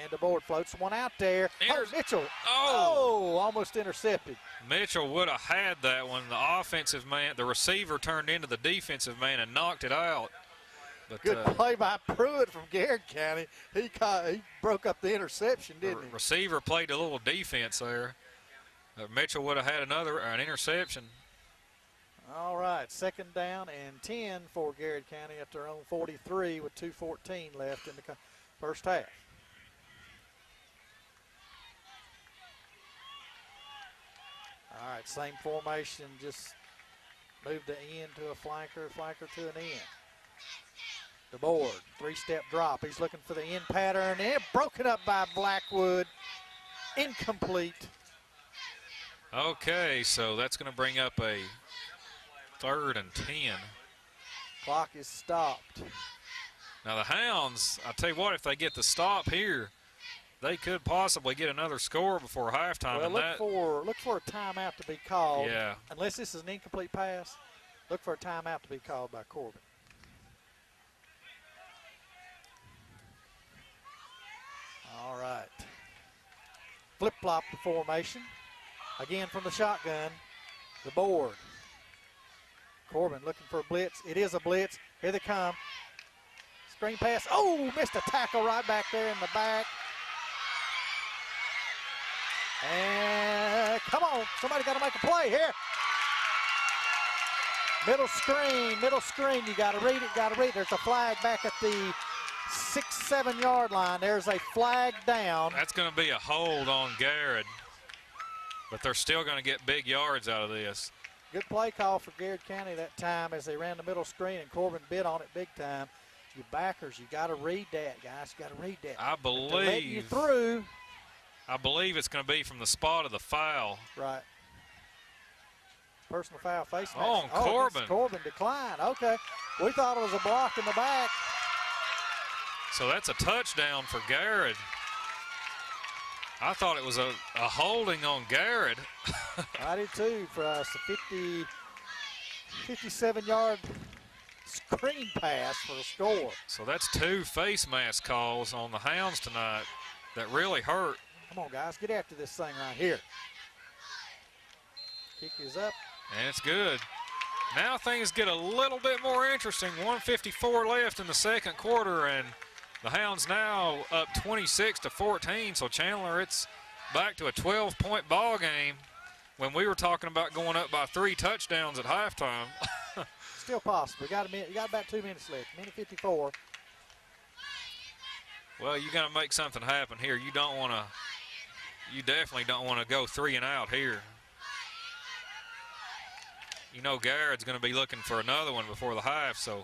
And the board floats one out there. Mitchell. Oh, almost intercepted. Mitchell would have had that one. The offensive man, the receiver turned into the defensive man and knocked it out. But, good play by Pruitt from Garrard County. He broke up the interception, didn't he? Receiver played a little defense there. Mitchell would have had an interception. All right, 2nd down and 10 for Garrard County at their own 43 with 2:14 left in the first half. All right, same formation, just move the end to a flanker to an end. The board, 3-step drop. He's looking for the end pattern, and broken up by Blackwood. Incomplete. Okay, so that's going to bring up a 3rd and 10. Clock is stopped. Now the Hounds, I'll tell you what, if they get the stop here, they could possibly get another score before halftime. Well, look for a timeout to be called. Yeah. Unless this is an incomplete pass, look for a timeout to be called by Corbin. All right. Flip-flop the formation. Again from the shotgun. The board. Corbin looking for a blitz. It is a blitz. Here they come. Screen pass. Oh, missed a tackle right back there in the back. And come on, somebody got to make a play here. Middle screen, you got to read it, There's a flag back at the 6-7 yard line. There's a flag down. That's going to be a hold on Garrard, but they're still going to get big yards out of this. Good play call for Garrard County that time as they ran the middle screen, and Corbin bit on it big time. You backers, you got to read that, guys. You got to read that. I believe. They're letting you through. I believe it's going to be from the spot of the foul. Right. Personal foul face mask. Oh, Corbin. Corbin declined. Okay. We thought it was a block in the back. So that's a touchdown for Garrard. I thought it was a holding on Garrard. I did too for us. A 57-yard screen pass for a score. So that's 2 face mask calls on the Hounds tonight that really hurt. Come on, guys, get after this thing right here. Kick is up. And it's good. Now things get a little bit more interesting. 1:54 left in the second quarter, and the Hounds now up 26-14. So Chandler, it's back to a 12-point ball game when we were talking about going up by 3 touchdowns at halftime. Still possible. You got about 2 minutes left. Minute 54. Well, you're going to make something happen here. You definitely don't want to go 3 and out here. You know Garrett's going to be looking for another one before the half, so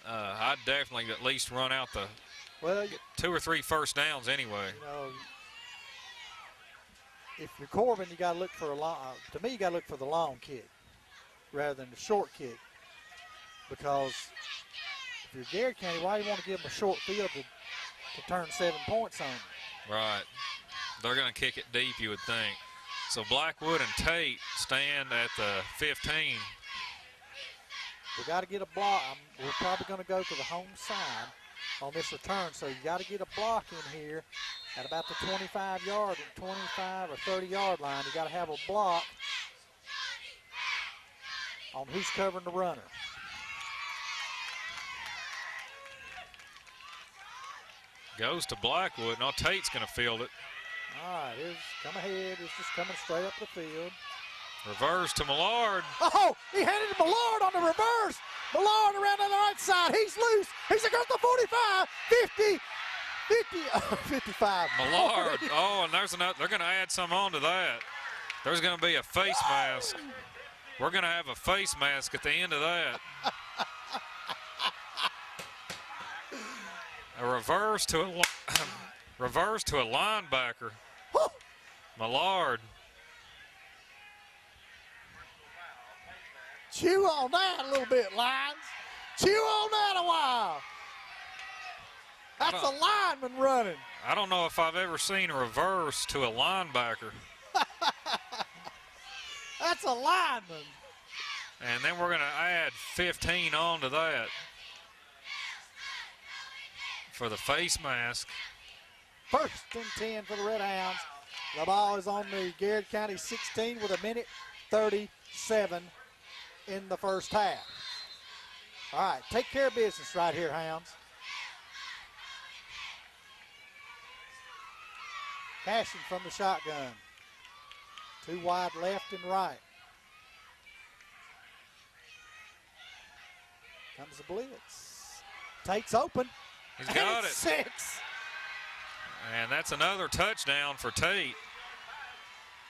I'd definitely at least run out the 2 or 3 first downs anyway. You know, if you're Corbin, you got to look for a long. To me, you got to look for the long kick rather than the short kick, because if you're Garrard County, why do you want to give them a short field to turn 7 points on them? Right. They're going to kick it deep, you would think. So Blackwood and Tate stand at the 15. We got to get a block. We're probably going to go to the home side on this return, so you got to get a block in here at about the 25-yard and 25 or 30-yard line. You got to have a block on who's covering the runner. Goes to Blackwood. Now Tate's going to field it. All right, come ahead. It's just coming straight up the field. Reverse to Millard. Oh, he handed it to Millard on the reverse. Millard around on the right side. He's loose. He's across the 45, 50, 55. Millard. Oh, and there's another. They're going to add some on to that. There's going to be a face mask. We're going to have a face mask at the end of that. A reverse to a linebacker. Millard. Chew on that a little bit, Lions. Chew on that a while. That's a lineman running. I don't know if I've ever seen a reverse to a linebacker. That's a lineman. And then we're going to add 15 on to that for the face mask. 1st and 10 for the Redhounds. The ball is on the Garrard County 16 with a minute 37 in the first half. All right, take care of business right here, Hounds. Cashing from the shotgun. 2 wide left and right. Comes the blitz. Tate's open. He's got it. 6. And that's another touchdown for Tate.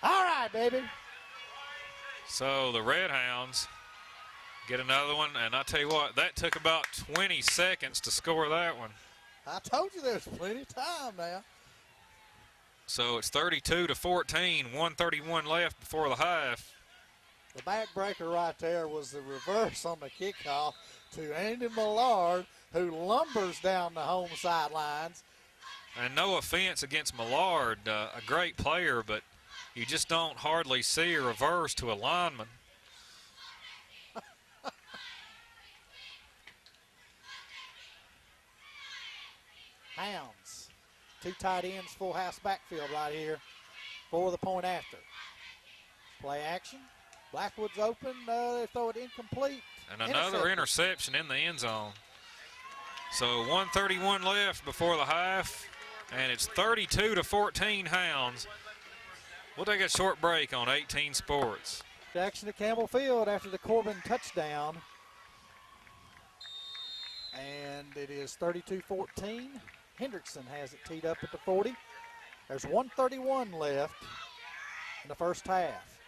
All right, baby. So the Redhounds get another one, and I tell you what, that took about 20 seconds to score that one. I told you there's plenty of time now. So it's 32-14, 1:31 left before the half. The backbreaker right there was the reverse on the kickoff to Andy Millard, who lumbers down the home sidelines. And no offense against Millard, a great player, but you just don't hardly see a reverse to a lineman. Hounds. 2 tight ends, full house backfield right here for the point after. Play action. Blackwood's open. They throw it incomplete. And another interception in the end zone. So 1:31 left before the half, and it's 32-14 Hounds. We'll take a short break on 18 Sports. Action at Campbell Field after the Corbin touchdown. And it is 32-14. Hendrickson has it teed up at the 40. There's 1:31 left in the first half.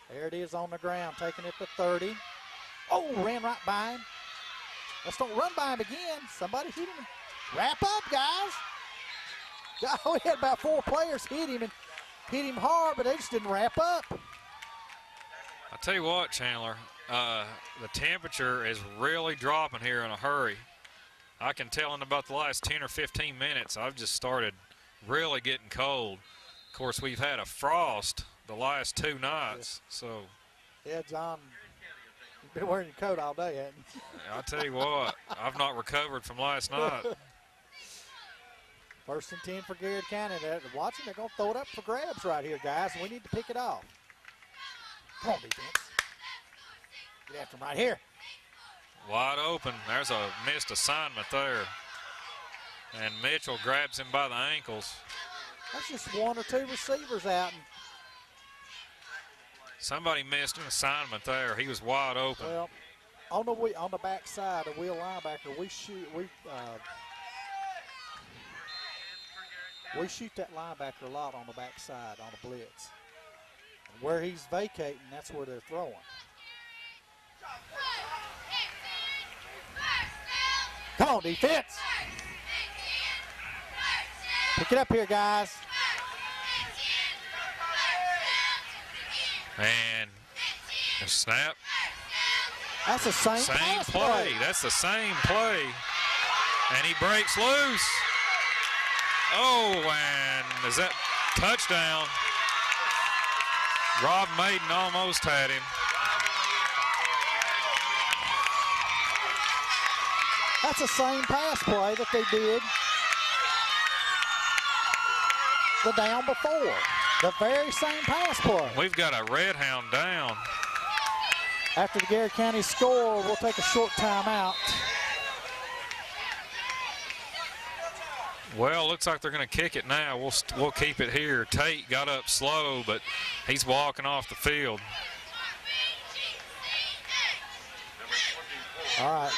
There it is on the ground, taking it to 30. Oh, ran right by him. Let's don't run by him again. Somebody hit him. Wrap up, guys. Oh, we had about 4 players hit him and hit him hard, but they just didn't wrap up. I'll tell you what, Chandler, the temperature is really dropping here in a hurry. I can tell in about the last 10 or 15 minutes, I've just started really getting cold. Of course, we've had a frost the last 2 nights, so. Yeah, John, you've been wearing your coat all day, haven't you? I'll tell you what, I've not recovered from last night. 1st and 10 for Garrard County. They're watching, they're going to throw it up for grabs right here, guys. We need to pick it off. Come on, defense. Get after him right here. Wide open. There's a missed assignment there. And Mitchell grabs him by the ankles. That's just 1 or 2 receivers out. And somebody missed an assignment there. He was wide open. well, on the back side, the wheel linebacker, we shoot that linebacker a lot on the back side on the blitz. And where he's vacating, that's where they're throwing. Come on, defense. Pick it up here, guys. And a snap. That's the same play. That's the same play. And he breaks loose. Oh, and is that touchdown? Rob Maiden almost had him. That's the same pass play that they did the down before. The very same pass play. We've got a Redhound down. After the Garrard County score, we'll take a short timeout. Well, looks like they're going to kick it now. We'll keep it here. Tate got up slow, but he's walking off the field. All right.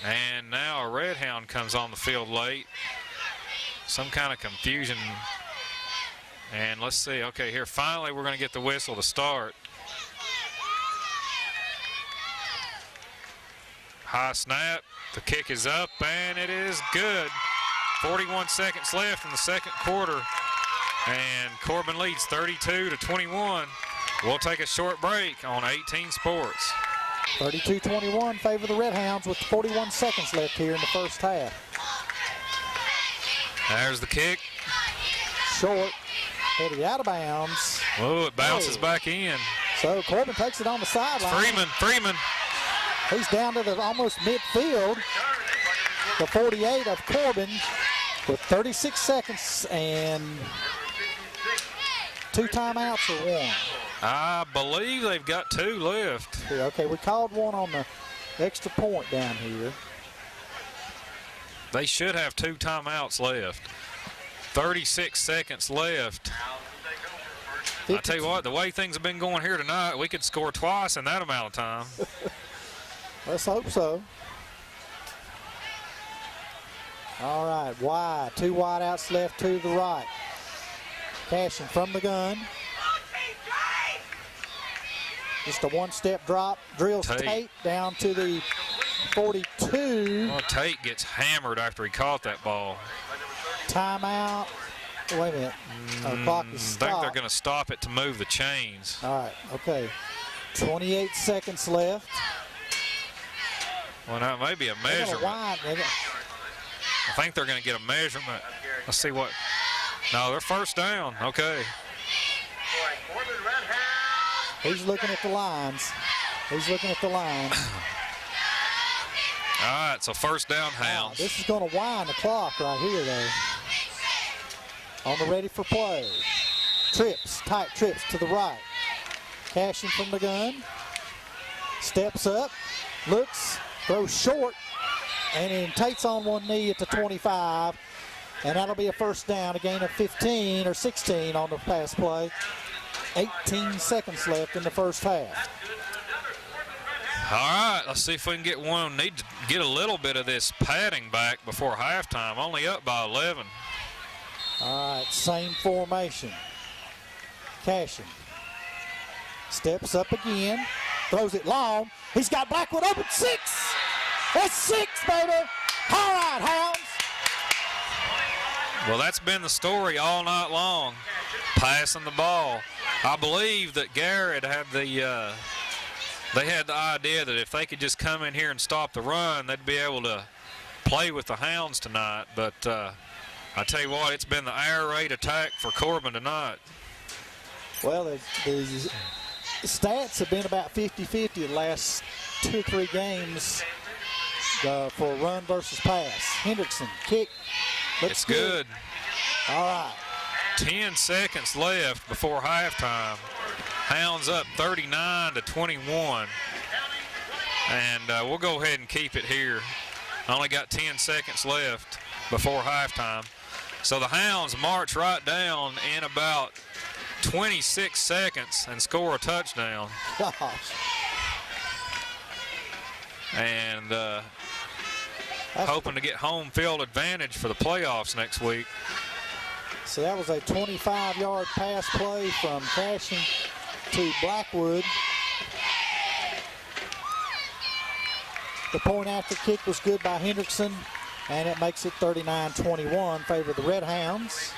And now a Redhound comes on the field late. Some kind of confusion. And let's see. Okay, here finally we're going to get the whistle to start. High snap. The kick is up, and it is good. 41 seconds left in the second quarter. And Corbin leads 32-21. We'll take a short break on 18 Sports. 32-21 favor the Redhounds with 41 seconds left here in the first half. There's the kick. Short, headed out of bounds. Oh, it bounces back in. So Corbin takes it on the sideline. Freeman. He's down to the almost midfield. The 48 of Corbin with 36 seconds and 2 timeouts or 1. I believe they've got 2 left. Okay, we called one on the extra point down here. They should have 2 timeouts left. 36 seconds left. I tell you what, the way things have been going here tonight, we could score twice in that amount of time. Let's hope so. All right, wide. 2 wide outs left to the right. Cashing from the gun. Just a 1-step drop. Drills Tate down to the 42. Well, Tate gets hammered after he caught that ball. Timeout. Wait a minute. Our clock is stopped. I think they're going to stop it to move the chains. All right, okay. 28 seconds left. Well, that may be a measurement. I think they're going to get a measurement. Let's see what. No, they're first down. Okay. He's looking at the lines. All right, so first down, Hounds. This is going to wind the clock right here, though. On the ready for play. Tight trips to the right. Cashing from the gun. Steps up, looks, throws short, and then Tate's on one knee at the 25. And that'll be a first down, a gain of 15 or 16 on the pass play. 18 seconds left in the first half. All right, let's see if we can get one. Need to get a little bit of this padding back before halftime. Only up by 11. All right, same formation. Cashing. Steps up again. Throws it long. He's got Blackwood open. 6. That's 6, baby. All right, Hounds. Well, that's been the story all night long. Passing the ball. I believe that Garrard had the idea that if they could just come in here and stop the run, they'd be able to play with the Hounds tonight, but I tell you what, it's been the air raid attack for Corbin tonight. Well, the stats have been about 50-50 the last 2 or 3 games for run versus pass. Hendrickson, kick. It's good. All right. 10 seconds left before halftime. Hounds up 39-21. And we'll go ahead and keep it here. Only got 10 seconds left before halftime. So the Hounds march right down in about 26 seconds and score a touchdown. Gosh. And hoping to get home field advantage for the playoffs next week. So that was a 25-yard pass play from Cashin to Blackwood. The point after kick was good by Hendrickson, and it makes it 39-21 in favor of the Redhounds.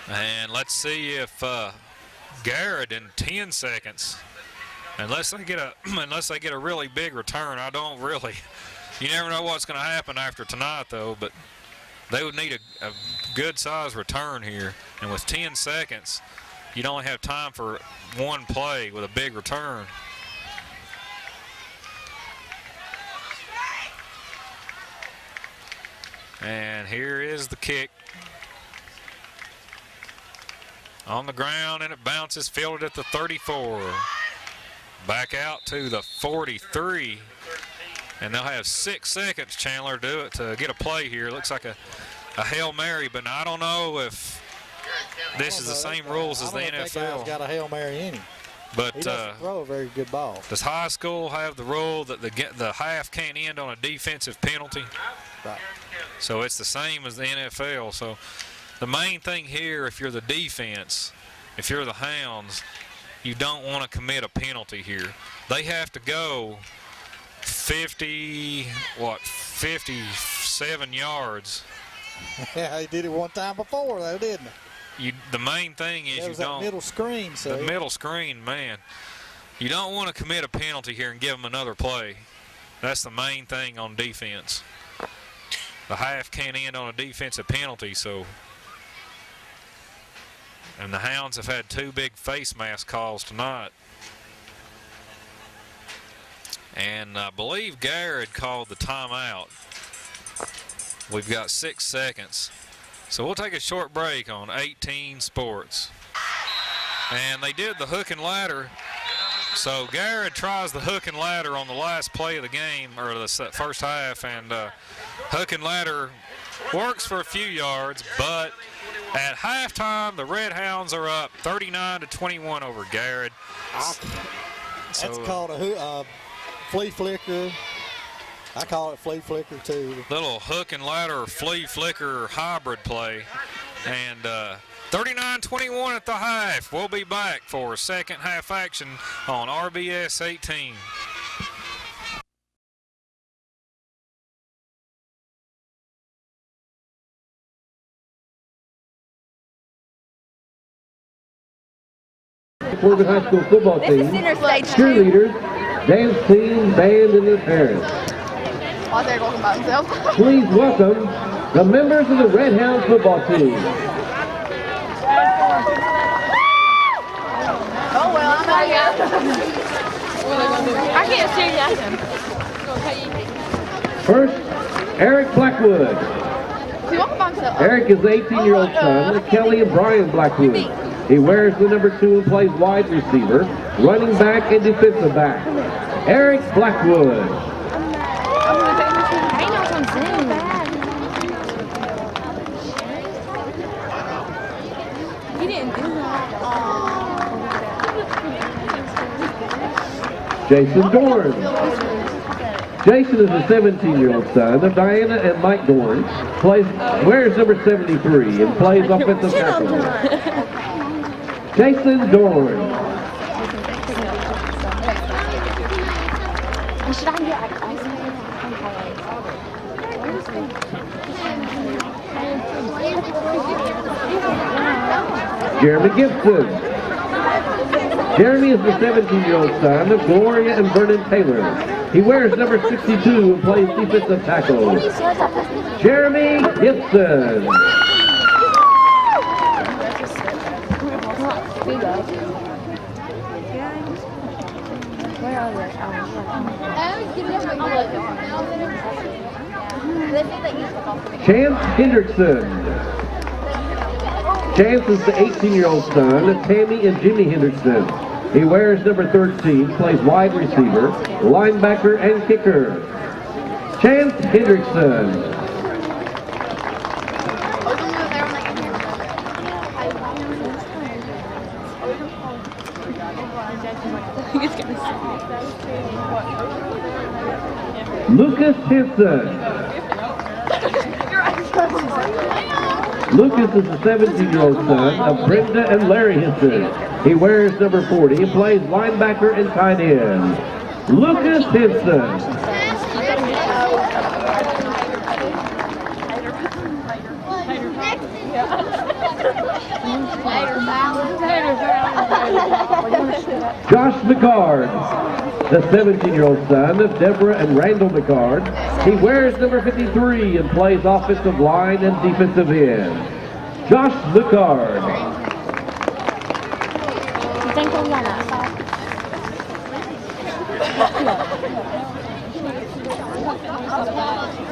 And let's see if Garrard in 10 seconds, unless they get a really big return. You never know what's going to happen after tonight, though, but they would need a good size return here. And with 10 seconds, you'd only have time for one play with a big return. And here is the kick. On the ground, and it bounces, fielded at the 34. Back out to the 43. And they'll have 6 seconds, Chandler, to do it to get a play here. Looks like a Hail Mary, but I don't know if this is the same rules as the NFL. That guy's got a Hail Mary in him. But he doesn't throw a very good ball. Does high school have the rule that the half can't end on a defensive penalty? Right. So it's the same as the NFL. So the main thing here, if you're the defense, if you're the Hounds, you don't want to commit a penalty here. They have to go 57 yards. Yeah, he did it one time before, though, didn't he? The main thing is you don't. Middle screen, so. The middle screen, man. You don't want to commit a penalty here and give them another play. That's the main thing on defense. The half can't end on a defensive penalty, so. And the Hounds have had 2 big face mask calls tonight. And I believe Garrard called the timeout. We've got 6 seconds. So we'll take a short break on 18 Sports. And they did the hook and ladder. So Garrard tries the hook and ladder on the last play of the game, or the first half, and hook and ladder works for a few yards, but at halftime, the Redhounds are up 39-21 over Garrard. That's called a flea flicker. I call it flea flicker too. Little hook and ladder flea flicker hybrid play. And 39-21 at the half. We'll be back for second half action on RBS 18. Corbin High School football team, cheerleaders, dance team, band, and their parents. While they're talking about themselves. Please welcome the members of the Redhound football team. Oh well, I'm not yet. I can't see nothing. First, Eric Blackwood. See, walk by himself. Eric is the 18-year-old son of Kelly and Brian Blackwood. He wears the number 2 and plays wide receiver, running back, and defensive back. Eric Blackwood. He didn't do that. Jason Dorn. Jason is a 17-year-old son of Diana and Mike Dorn. Wears number 73 and plays offensive tackle. Jason Dorn. Should I get Jeremy Gibson. Jeremy is the 17-year-old son of Gloria and Vernon Taylor. He wears number 62 and plays defensive tackle. Jeremy Gibson. Chance Hendrickson. Chance is the 18-year-old son of Tammy and Jimmy Hendrickson. He wears number 13, plays wide receiver, linebacker, and kicker. Chance Hendrickson. Lucas Henson. Lucas is the 17-year-old son of Brenda and Larry Henson. He wears number 40 and plays linebacker and tight end. Lucas Henson. Josh McCard, the 17-year-old son of Deborah and Randall McCard. He wears number 53 and plays offensive line and defensive end. Josh McCard.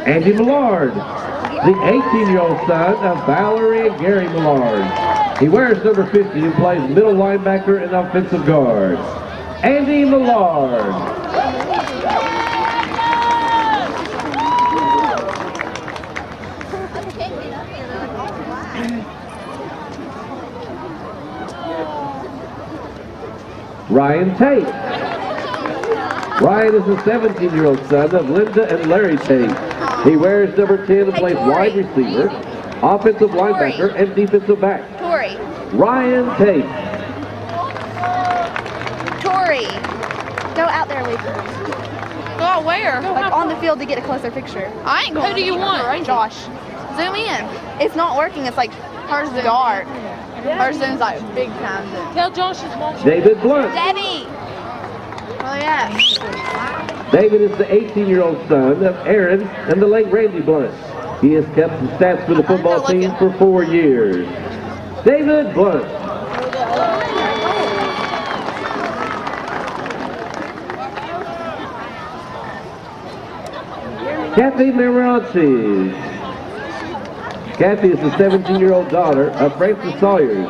Andy Millard, the 18-year-old son of Valerie and Gary Millard. He wears number 50 and plays middle linebacker and offensive guard. Andy Millard. Ryan Tate. Ryan is the 17-year-old son of Linda and Larry Tate. He wears number 10 and plays wide receiver, offensive linebacker, and defensive back. Tori. Ryan Tate. Tori. Go out there with me. Go out where? Like on the field to get a closer picture. I ain't going. Who do you want? Josh. Zoom in. It's not working. It's like hers is dark. Her zoom's like big time zoom. Tell Josh she's watching. David Blunt. Debbie. Oh yeah. David is the 18-year-old son of Aaron and the late Randy Blunt. He has kept the stats for the football team for 4 years. David Blunt. Kathy Maranti. Kathy is the 17-year-old daughter of Francis Sawyers.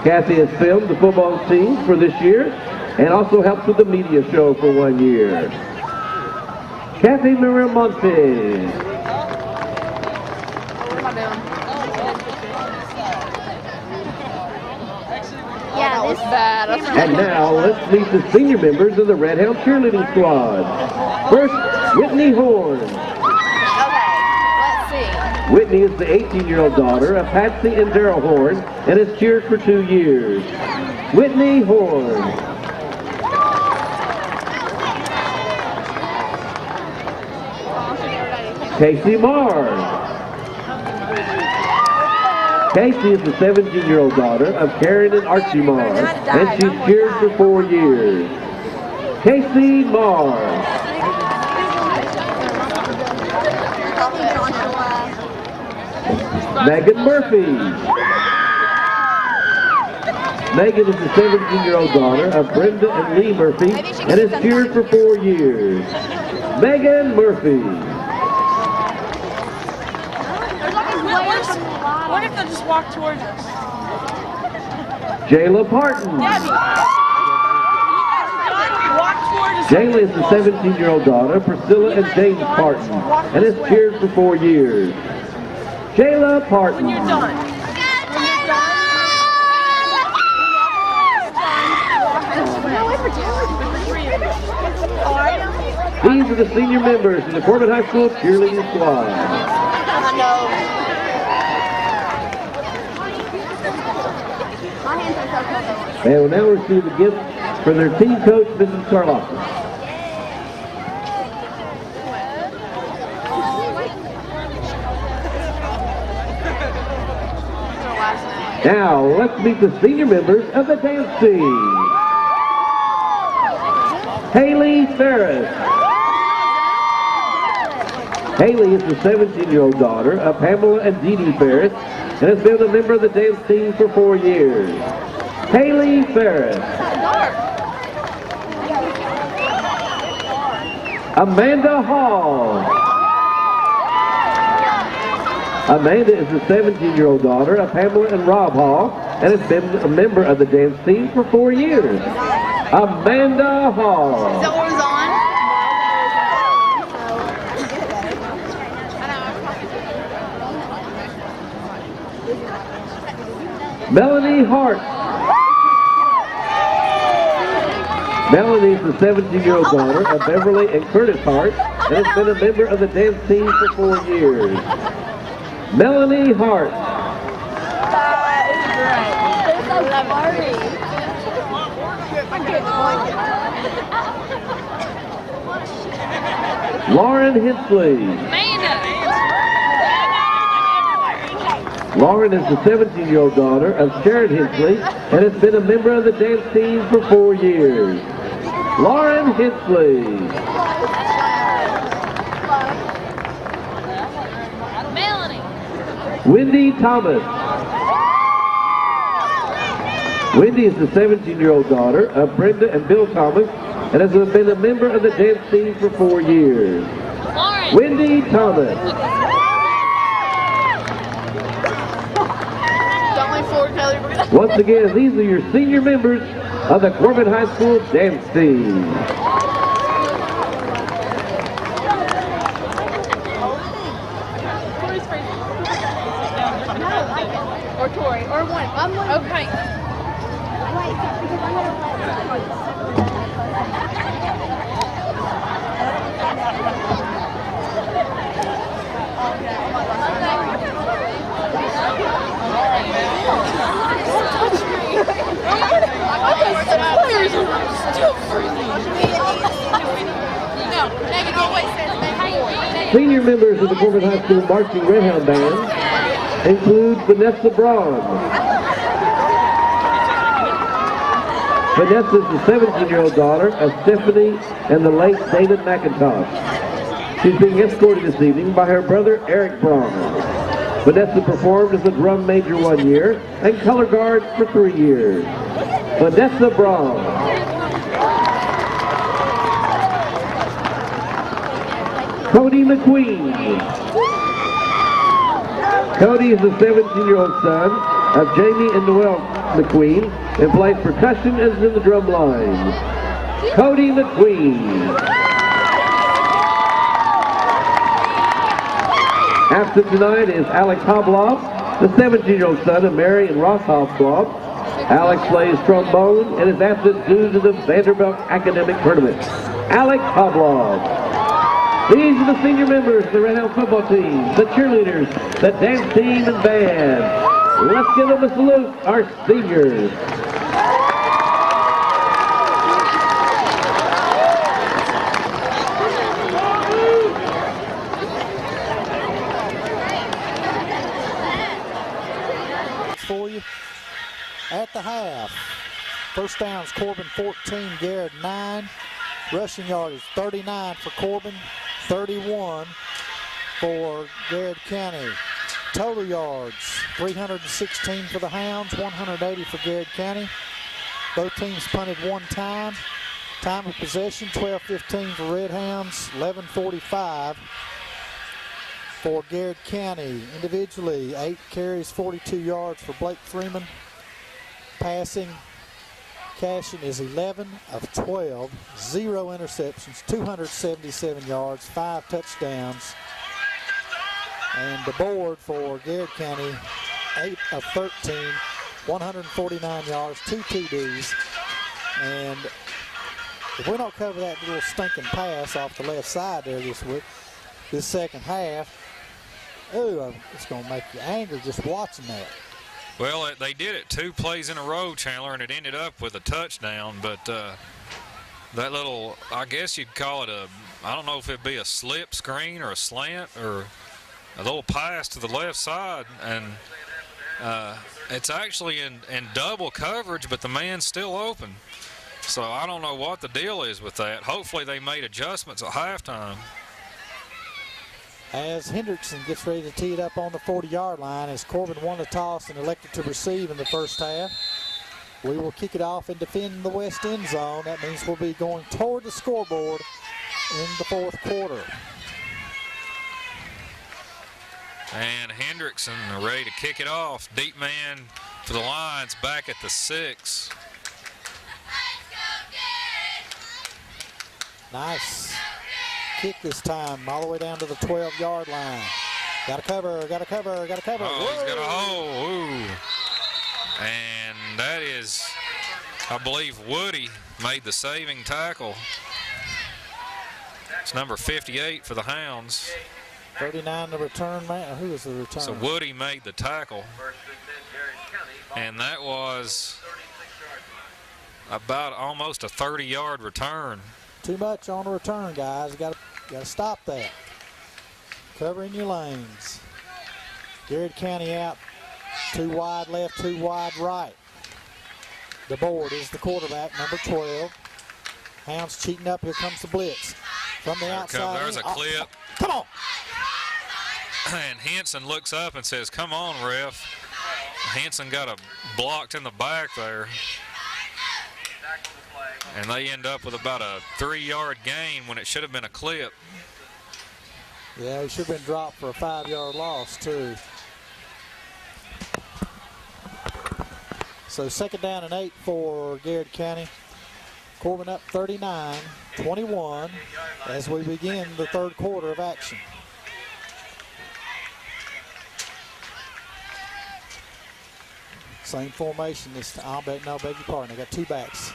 Kathy has filmed the football team for this year and also helped with the media show for 1 year. Kathy Miramonte. What am I doing? Yeah, this bad. And now let's meet the senior members of the Redhound cheerleading squad. First, Whitney Horn. Whitney is the 18-year-old daughter of Patsy and Daryl Horn and has cheered for 2 years. Whitney Horn. Casey Marr. Casey is the 17-year-old daughter of Karen and Archie Marr and she's cheered for 4 years. Casey Marr. Megan Murphy. Megan is the 17-year-old daughter of Brenda and Lee Murphy and has cheered for 4 years. Megan Murphy. What if they just walk towards us? Jayla Parton. Walk towards us. Jayla is the 17-year-old daughter of Priscilla and James Parton and has cheered for 4 years. Jayla Parton. When you're done. These are the senior members in the Corbin High School cheerleading squad. They will now receive a gift from their team coach, Mrs. Carlotta. Now, let's meet the senior members of the dance team. Haley Ferris. Haley is the 17-year-old daughter of Pamela and Dee Dee Ferris and has been a member of the dance team for 4 years. Haley Ferris. Amanda Hall. Amanda is the 17-year-old daughter of Pamela and Rob Hall and has been a member of the dance team for 4 years. Amanda Hall. Is that what was on? Melanie Hart. Melanie is the 17-year-old daughter of Beverly and Curtis Hart and has been a member of the dance team for 4 years. Melanie Hart. Lauren Hensley. Lauren is the 17-year-old daughter of Sharon Hensley and has been a member of the dance team for 4 years. Lauren Hensley. Wendy Thomas. Wendy is the 17-year-old daughter of Brenda and Bill Thomas and has been a member of the dance team for 4 years. Wendy Thomas. Once again, these are your senior members of the Corbin High School dance team. Or Tori, or one. Okay. Senior members of the Corbin High School Marching Redhound Band include Vanessa Braun. Vanessa is the 17-year-old daughter of Stephanie and the late David McIntosh. She's being escorted this evening by her brother Eric Braun. Vanessa performed as a drum major 1 year and color guard for 3 years. Vanessa Braun. Cody McQueen. Cody is the 17-year-old son of Jamie and Noel McQueen and plays percussion and is in the drum line. Cody McQueen. Absent tonight is Alex Hobloff, the 17-year-old son of Mary and Ross Hobloff. Alex plays trombone and is absent due to the Vanderbilt Academic Tournament. Alex Hobloff. These are the senior members of the Redhound football team, the cheerleaders, the dance team, and band. Let's give them a salute, our seniors. For you at the half. First down's Corbin 14, Garrard 9. Rushing yard is 39 for Corbin, 31 for Garrard County. Total yards, 316 for the Hounds, 180 for Garrard County. Both teams punted 1 time. Time of possession, 12:15 for Redhounds, 11:45 for Garrard County. Individually, 8 carries, 42 yards for Blake Freeman. Passing, Cashin is 11 of 12, 0 interceptions, 277 yards, 5 touchdowns. And the board for Garrard County, 8 of 13, 149 yards, 2 TDs. And if we don't cover that little stinking pass off the left side there this second half, it's going to make you angry just watching that. Well, they did it 2 plays in a row, Chandler, and it ended up with a touchdown. But that little, I guess you'd call it I don't know if it'd be a slip screen or a slant or a little pass to the left side. And it's actually in double coverage, but the man's still open. So I don't know what the deal is with that. Hopefully they made adjustments at halftime. as Hendrickson gets ready to tee it up on the 40-yard line, as Corbin won the toss and elected to receive in the first half. We will kick it off and defend the west end zone. That means we'll be going toward the scoreboard in the fourth quarter. And Hendrickson ready to kick it off. Deep man for the Lions back at the 6. Nice kick this time, all the way down to the 12-yard line. Got to cover, got to cover, got to cover. Oh, he's got a hole. Ooh. And that is, I believe, Woody made the saving tackle. It's number 58 for the Hounds. 39 the return man. Who is the return? So Woody made the tackle. And that was about almost a 30-yard return. Too much on the return, guys. Got to stop that. Covering your lanes. Garrard County out. 2 wide left, 2 wide right. The board is the quarterback, number 12. Hounds cheating up. Here comes the blitz. From the outside. There's a clip. Come on. And Henson looks up and says, "Come on, ref." Henson got a blocked in the back there. And they end up with about a 3-yard gain when it should have been a clip. Yeah, he should have been dropped for a 5-yard loss, too. So 2nd down and 8 for Garrard County. Corbin up 39-21 as we begin the third quarter of action. Same formation this time. Beg your pardon. They got 2 backs.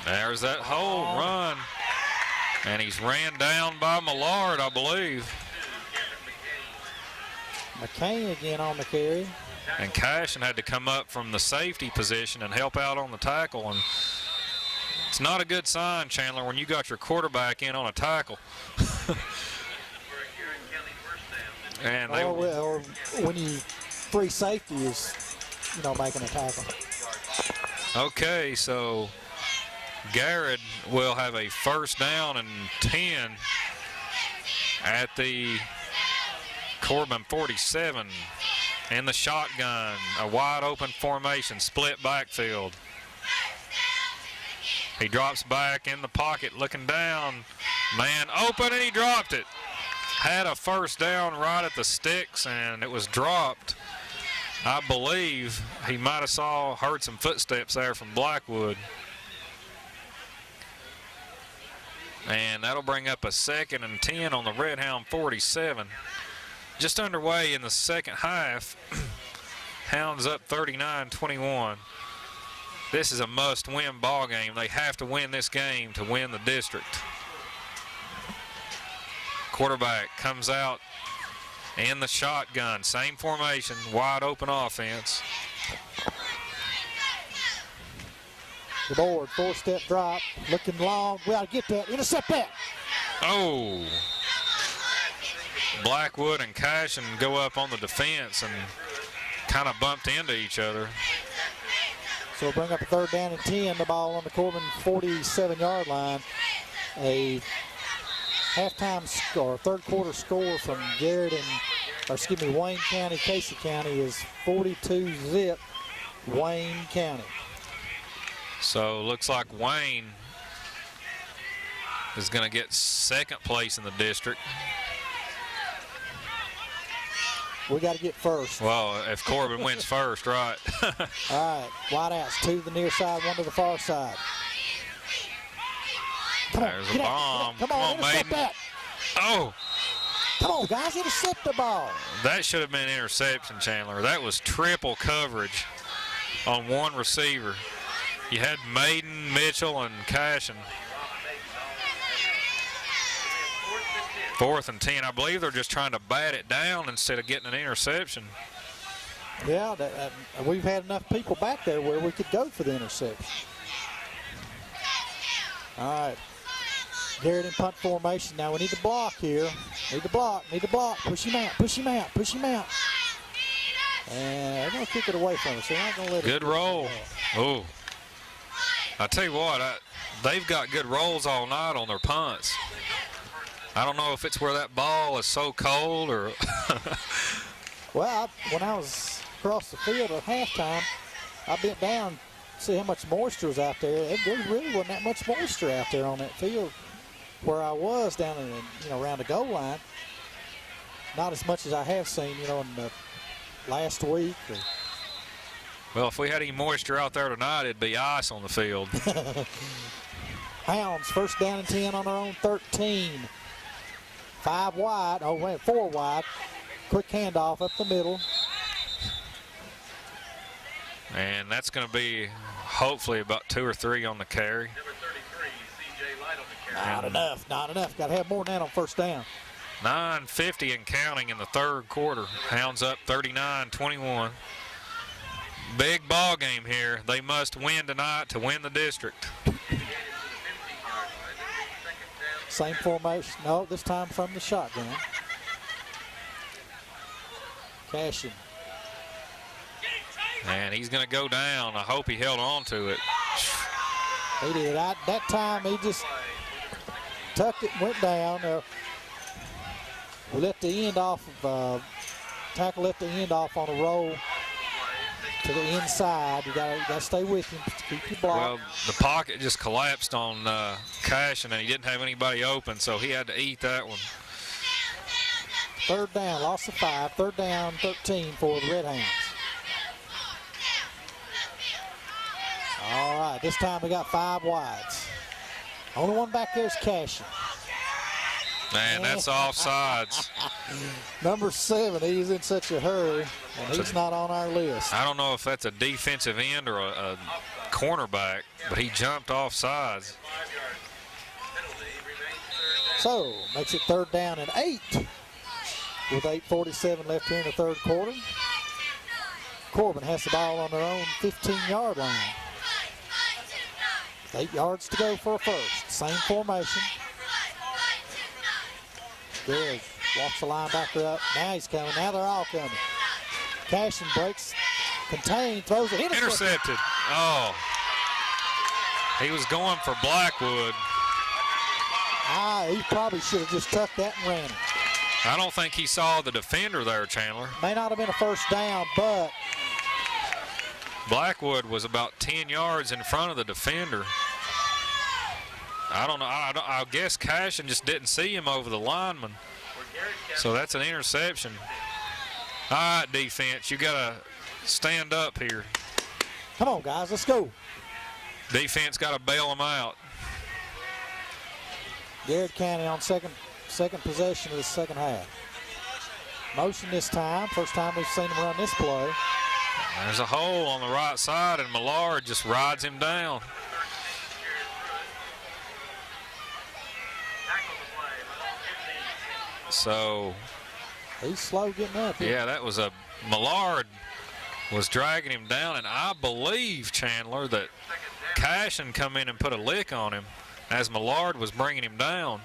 There's that hole run. And he's ran down by Millard, I believe. McCain again on the carry. And Cashin had to come up from the safety position and help out on the tackle. And it's not a good sign, Chandler, when you got your quarterback in on a tackle. And they, or when you free safety is, making a tackle. Okay, so Garrard will have a 1st down and 10 at the Corbin 47. In the shotgun, a wide open formation, split backfield. He drops back in the pocket, looking down. Man open, and he dropped it. Had a 1st down right at the sticks, and it was dropped. I believe he might have heard some footsteps there from Blackwood. And that'll bring up a 2nd and 10 on the Redhound 47. Just underway in the second half. Hounds up 39-21. This is a must-win ball game. They have to win this game to win the district. Quarterback comes out in the shotgun. Same formation, wide open offense. The board, 4-step drop, looking long. We ought to get that. Intercept that. Oh. Blackwood and Cashin go up on the defense and kind of bumped into each other. So we'll bring up a 3rd down and 10. The ball on the Corbin 47-yard line. A halftime score, 3rd quarter score from Wayne County, Casey County is 42-zip Wayne County. So looks like Wayne is going to get 2nd place in the district. We got to get first. Well, if Corbin wins first, right. All right, wide outs, 2 to the near side, 1 to the far side. There's a bomb. Come on, intercept Maiden. that. Oh. Come on, guys, intercept the ball. That should have been interception, Chandler. That was triple coverage on one receiver. You had Maiden, Mitchell, and Cashin. 4th and 10. I believe they're just trying to bat it down instead of getting an interception. Yeah, we've had enough people back there where we could go for the interception. All right. Garrett in punt formation. Now we need to block here. Need to block. Push him out. And they're going to kick it away from us. They're not going to let it. Good roll. Oh. I tell you what, they've got good rolls all night on their punts. I don't know if it's where that ball is so cold or. Well, when I was across the field at halftime, I bent down to see how much moisture was out there. There really wasn't that much moisture out there on that field where I was down in, around the goal line. Not as much as I have seen, in the last week. Well, if we had any moisture out there tonight, it'd be ice on the field. Hounds first down and 10 on their own 13. 5 wide. Oh, wait, 4 wide. Quick handoff up the middle. And that's going to be hopefully about 2 or 3 on the carry. Not enough. Got to have more than that on first down. 9:50 and counting in the third quarter. Hounds up 39-21. Big ball game here. They must win tonight to win the district. Same formation. No, this time from the shotgun. Cashin. And he's going to go down. I hope he held on to it. He did. That time he just tucked it and went down. We let the end off of tackle. Let the end off on a roll to the inside. You gotta stay with him to keep your block. Well, the pocket just collapsed on Cashin, and he didn't have anybody open, so he had to eat that one. Third down, loss of 5. Third down, 13 for the Redhounds. All right, this time we got 5 wides. Only one back there is Cashin. Man, that's offsides. Number 7, he's in such a hurry, and he's not on our list. I don't know if that's a defensive end or a cornerback, but he jumped offsides. So, makes it third down and 8 with 8:47 left here in the third quarter. Corbin has the ball on their own 15-yard line. 8 yards to go for a first. Same formation. Garrard walks the linebacker up. Now he's coming. Now they're all coming. Cashin breaks, contained, throws it. Intercepted. Oh. He was going for Blackwood. He probably should have just tucked that and ran it. I don't think he saw the defender there, Chandler. May not have been a first down, but Blackwood was about 10 yards in front of the defender. I don't know. I guess Cashin just didn't see him over the lineman. So that's an interception. All right, defense, you got to stand up here. Come on, guys, let's go. Defense got to bail them out. Garrard County on second possession of the second half. Motion this time. First time we've seen him run this play. There's a hole on the right side, and Millard just rides him down. So he's slow getting up here. Yeah, that was Millard was dragging him down, and I believe, Chandler, that Cashin come in and put a lick on him as Millard was bringing him down.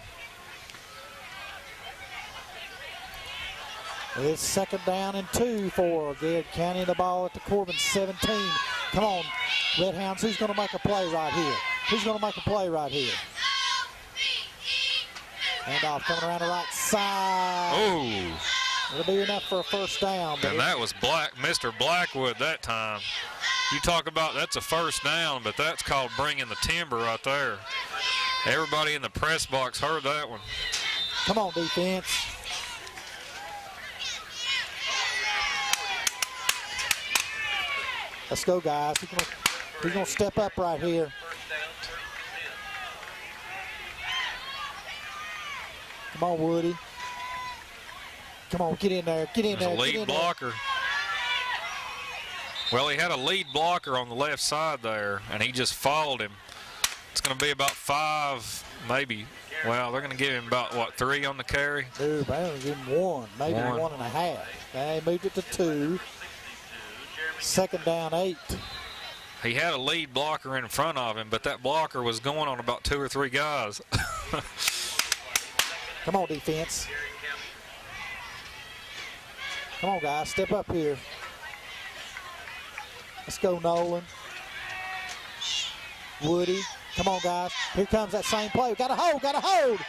It's second down and 2 for Garrard County. The ball at the Corbin 17. Come on, Redhounds, who's going to make a play right here? Who's going to make a play right here? Handoff coming around the right side. Oh. It'll be enough for a first down. And that was Mr. Blackwood that time. You talk about that's a first down, but that's called bringing the timber right there. Everybody in the press box heard that one. Come on, defense. Let's go, guys. We're going to step up right here. Come on, Woody. Come on, get in there. Get in there. There's a lead blocker. Well, he had a lead blocker on the left side there, and he just followed him. It's going to be about 5, maybe. Well, they're going to give him about, what, 3 on the carry? Dude, they're going to give him 1, maybe 1.5. They moved it to 2. Second down 8. He had a lead blocker in front of him, but that blocker was going on about 2 or 3 guys. Come on, defense. Come on, guys, step up here. Let's go, Nolan. Woody. Come on, guys. Here comes that same play. Got a hold, got a hold.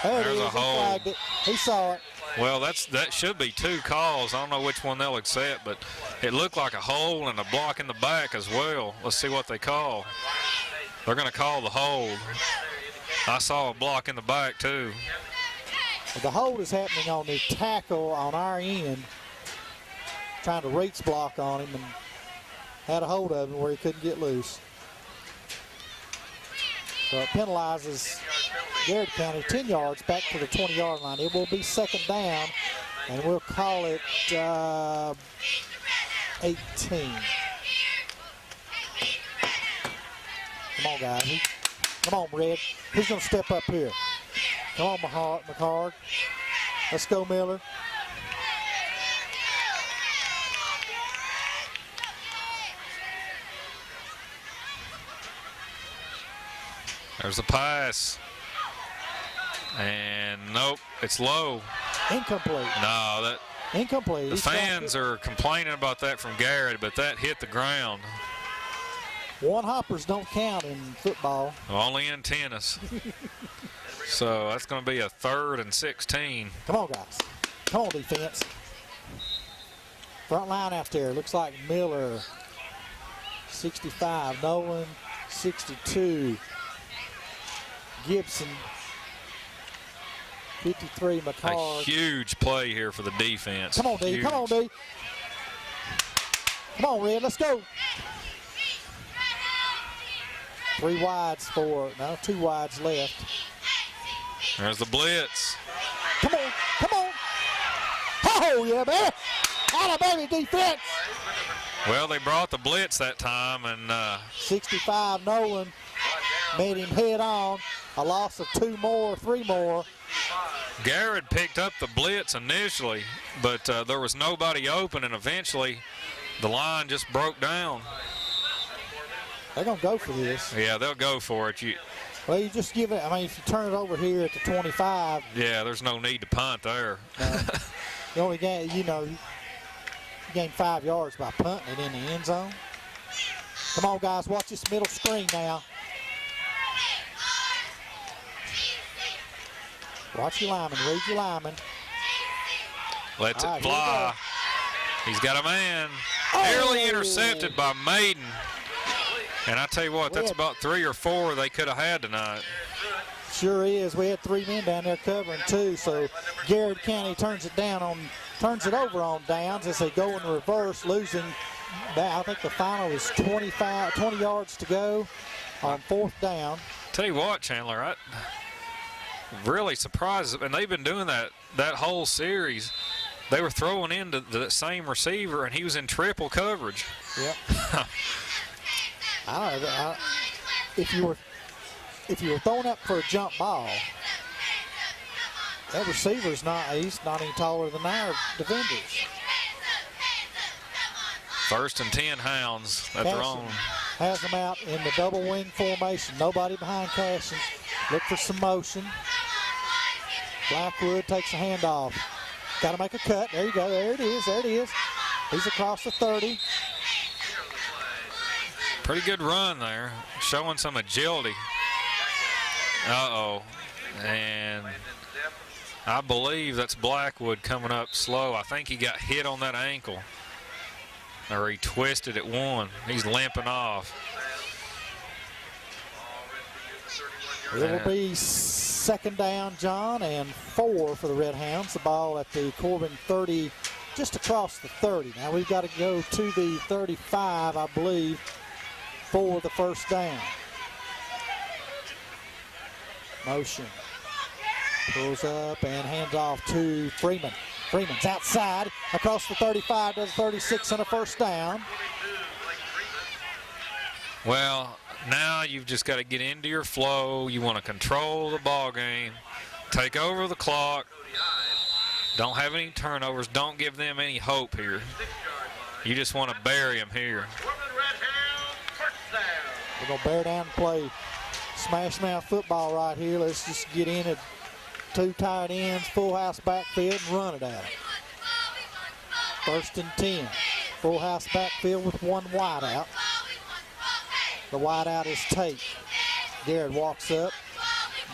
There it There's is. a He hold. flagged it. He saw it. Well, that should be 2 calls. I don't know which one they'll accept, but it looked like a hole and a block in the back as well. Let's see what they call. They're going to call the hold. I saw a block in the back, too. The hold is happening on the tackle on our end, trying to reach block on him and had a hold of him where he couldn't get loose. So it penalizes Garrard County 10 yards back to the 20-yard line. It will be second down, and we'll call it 18. Come on, guys. Come on, Red. Who's going to step up here? Come on, McHard. Let's go, Miller. There's the pass. And nope, it's low. Incomplete. No, that Incomplete. the fans are complaining about that from Garrett, but that hit the ground. One hoppers don't count in football. Only in tennis. So that's going to be a 3rd and 16. Come on, guys. Come on, defense. Front line out there. Looks like Miller, 65. Nolan, 62. Gibson, 53. A McHard. huge play here for the defense. Come on, D. Huge. Come on, D. Come on, Red. Let's go. 2 wides left. There's the blitz. Come on, come on. Oh, yeah, man. Out of baby defense. Well, they brought the blitz that time, and 65 Nolan made him head on. A loss of 3 more. Garrett picked up the blitz initially, but there was nobody open, and eventually the line just broke down. They're going to go for this. Yeah, they'll go for it. Well, you just give it. I mean, if you turn it over here at the 25. Yeah, there's no need to punt there. You only gain, you gain 5 yards by punting it in the end zone. Come on, guys, watch this middle screen now. Watch your lineman, read your lineman. Lets All it right, here we fly. He's got a man. Nearly intercepted by Maiden. And I tell you what, that's about 3 or 4 they could have had tonight. Sure is. We had 3 men down there covering 2, so Garrard County turns it over on downs as they go in reverse, losing. I think the final is 20 yards to go on 4th down. Tell you what, Chandler, I really surprised, and they've been doing that whole series. They were throwing into the same receiver, and he was in triple coverage. Yep. If you were throwing up for a jump ball, that receiver's he's not any taller than our defenders. 1st and 10 Hounds at their own. Has them out in the double wing formation. Nobody behind Cashin. Look for some motion. Blackwood takes a handoff. Got to make a cut. There you go. There it is. He's across the 30. Pretty good run there, showing some agility. Uh-oh. And I believe that's Blackwood coming up slow. I think he got hit on that ankle. Or he twisted at 1. He's limping off. It will be 2nd down, John, and 4 for the Redhounds. The ball at the Corbin 30, just across the 30. Now we've got to go to the 35, I believe, for the 1st down. Motion. Pulls up and hands off to Freeman. Freeman's outside across the 35 to the 36 and a 1st down. Well, now you've just got to get into your flow. You want to control the ball game, take over the clock. Don't have any turnovers. Don't give them any hope here. You just want to bury them here. We're going to bear down and play smash mouth football right here. Let's just get in at 2 tight ends, full house backfield, and run it at them. 1st and 10. Full house backfield with 1 wide out. The wide out is Tate. Garrard walks up.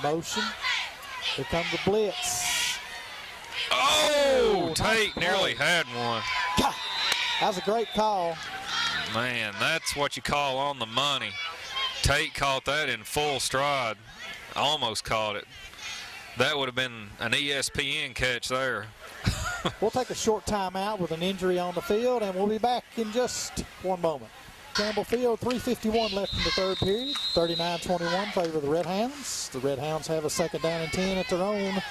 Motion. Here comes the blitz. Oh, Tate nearly had one. God, that was a great call. Man, that's what you call on the money. Tate caught that in full stride. Almost caught it. That would have been an ESPN catch there. We'll take a short timeout with an injury on the field, and we'll be back in just one moment. Campbell Field, 3:51 left in the third period. 39-21 favor of the Redhounds. The Redhounds have a second down and 10 at their own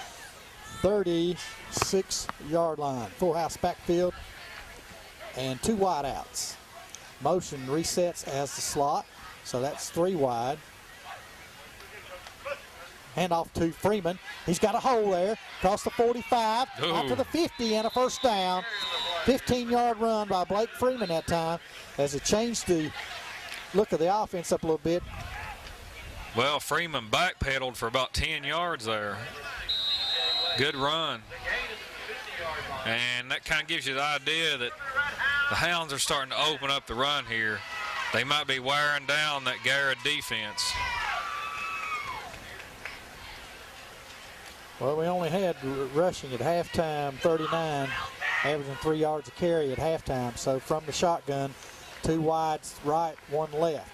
36-yard line. Full house backfield and 2 wide outs. Motion resets as the slot, so that's 3 wide. Handoff to Freeman. He's got a hole there. Across the 45, out to the 50, and a first down. 15-yard run by Blake Freeman that time as it changed the look of the offense up a little bit. Well, Freeman backpedaled for about 10 yards there. Good run. And that kind of gives you the idea that the Hounds are starting to open up the run here. They might be wearing down that Garrard defense. Well, we only had rushing at halftime 39, averaging 3 yards a carry at halftime. So from the shotgun, 2 wides right, 1 left.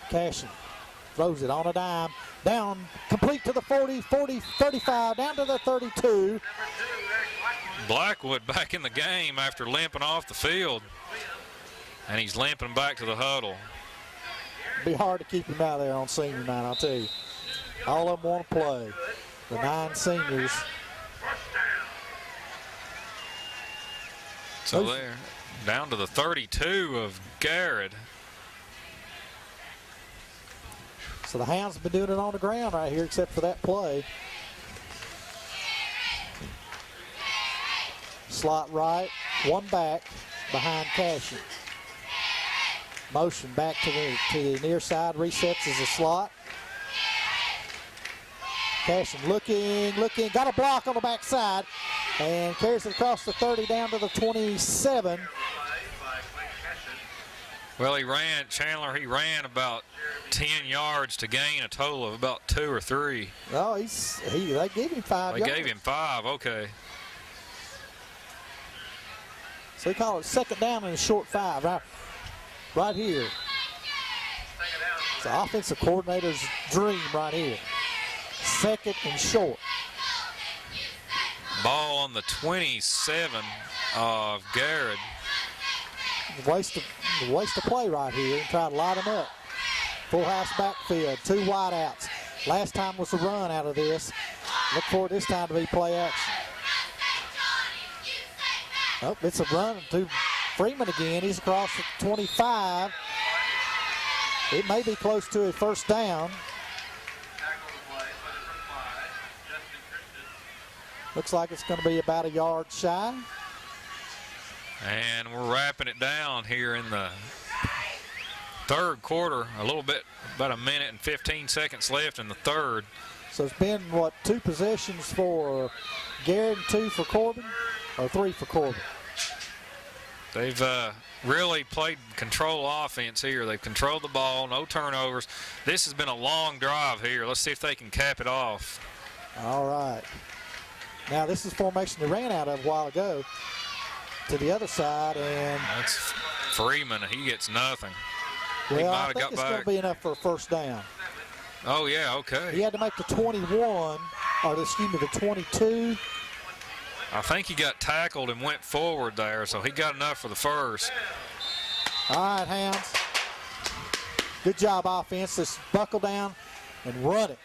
Cashin throws it on a dime, down, complete to the 40, 35, down to the 32. Blackwood back in the game after limping off the field. And he's limping back to the huddle. It'd be hard to keep him out there on senior night, I'll tell you. All of them want to play. The 9 seniors. So they're down to the 32 of Garrard. So the Hounds have been doing it on the ground right here except for that play. Slot right, 1 back behind Cashin. Motion back to the near side, resets as a slot. Cashin looking, got a block on the backside and carries it across the 30 down to the 27. Well, he ran about 10 yards to gain a total of about 2 or 3. Oh, they gave him 5 yards. They gave him 5, okay. So they call it second down and a short 5 right here. It's the offensive coordinator's dream right here. Second and short. Ball on the 27 of Garrard. Waste of play right here and try to light them up. Full house backfield, 2 wide outs. Last time was a run out of this. Look for it this time to be play action. Oh, it's a run to Freeman again. He's across the 25. It may be close to a first down. Looks like it's going to be about a yard shy. And we're wrapping it down here in the third quarter. A little bit, about 1 minute and 15 seconds left in the third. So it's been, 2 possessions for Garrard and 2 for Corbin, or 3 for Corbin. They've really played control offense here. They've controlled the ball, no turnovers. This has been a long drive here. Let's see if they can cap it off. All right. Now this is formation they ran out of a while ago to the other side, and that's Freeman. He gets nothing. Well, I think it's going to be enough for a first down. Oh, yeah, okay. He had to make the 21, or excuse me, the 22. I think he got tackled and went forward there, so he got enough for the first. All right, Hounds. Good job, offense. Let's buckle down and run it.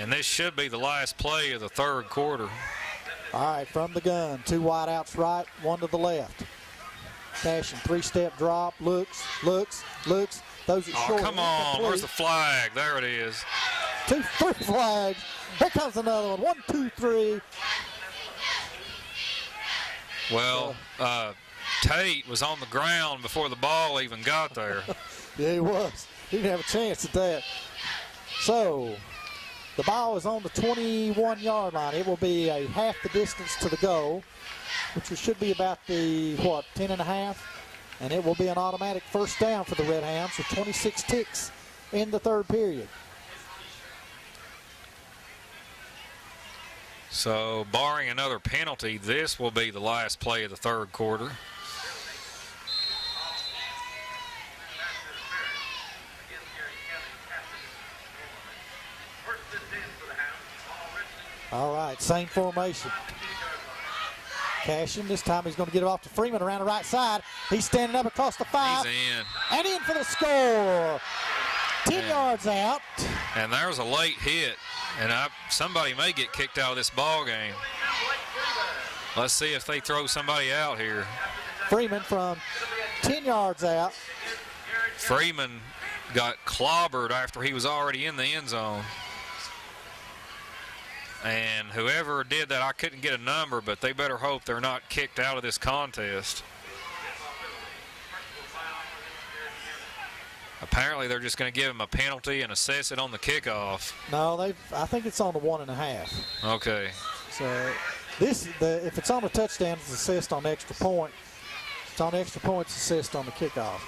And this should be the last play of the third quarter. All right, from the gun, 2 wide outs right, 1 to the left. Cashin, 3-step drop, looks. Those it short. Come on, where's the flag? There it is. 2, 3 flags. Here comes another one. 1, 2, 3. Well, Tate was on the ground before the ball even got there. Yeah, he was. He didn't have a chance at that. So the ball is on the 21-yard line. It will be a half the distance to the goal, which should be about the, 10 and a half. And it will be an automatic first down for the Redhounds with 26 ticks in the third period. So, barring another penalty, this will be the last play of the third quarter. All right, same formation. Cashin, this time he's going to get it off to Freeman around the right side. He's standing up across the 5. He's in. And in for the score. 10 yards out. And there's a late hit, and somebody may get kicked out of this ball game. Let's see if they throw somebody out here. Freeman from 10 yards out. Freeman got clobbered after he was already in the end zone. And whoever did that, I couldn't get a number, but they better hope they're not kicked out of this contest. Apparently, they're just going to give him a penalty and assess it on the kickoff. No, I think it's on the 1.5. Okay. So if it's on a touchdown, it's assessed on the extra point. If it's on extra points, assessed on the kickoff.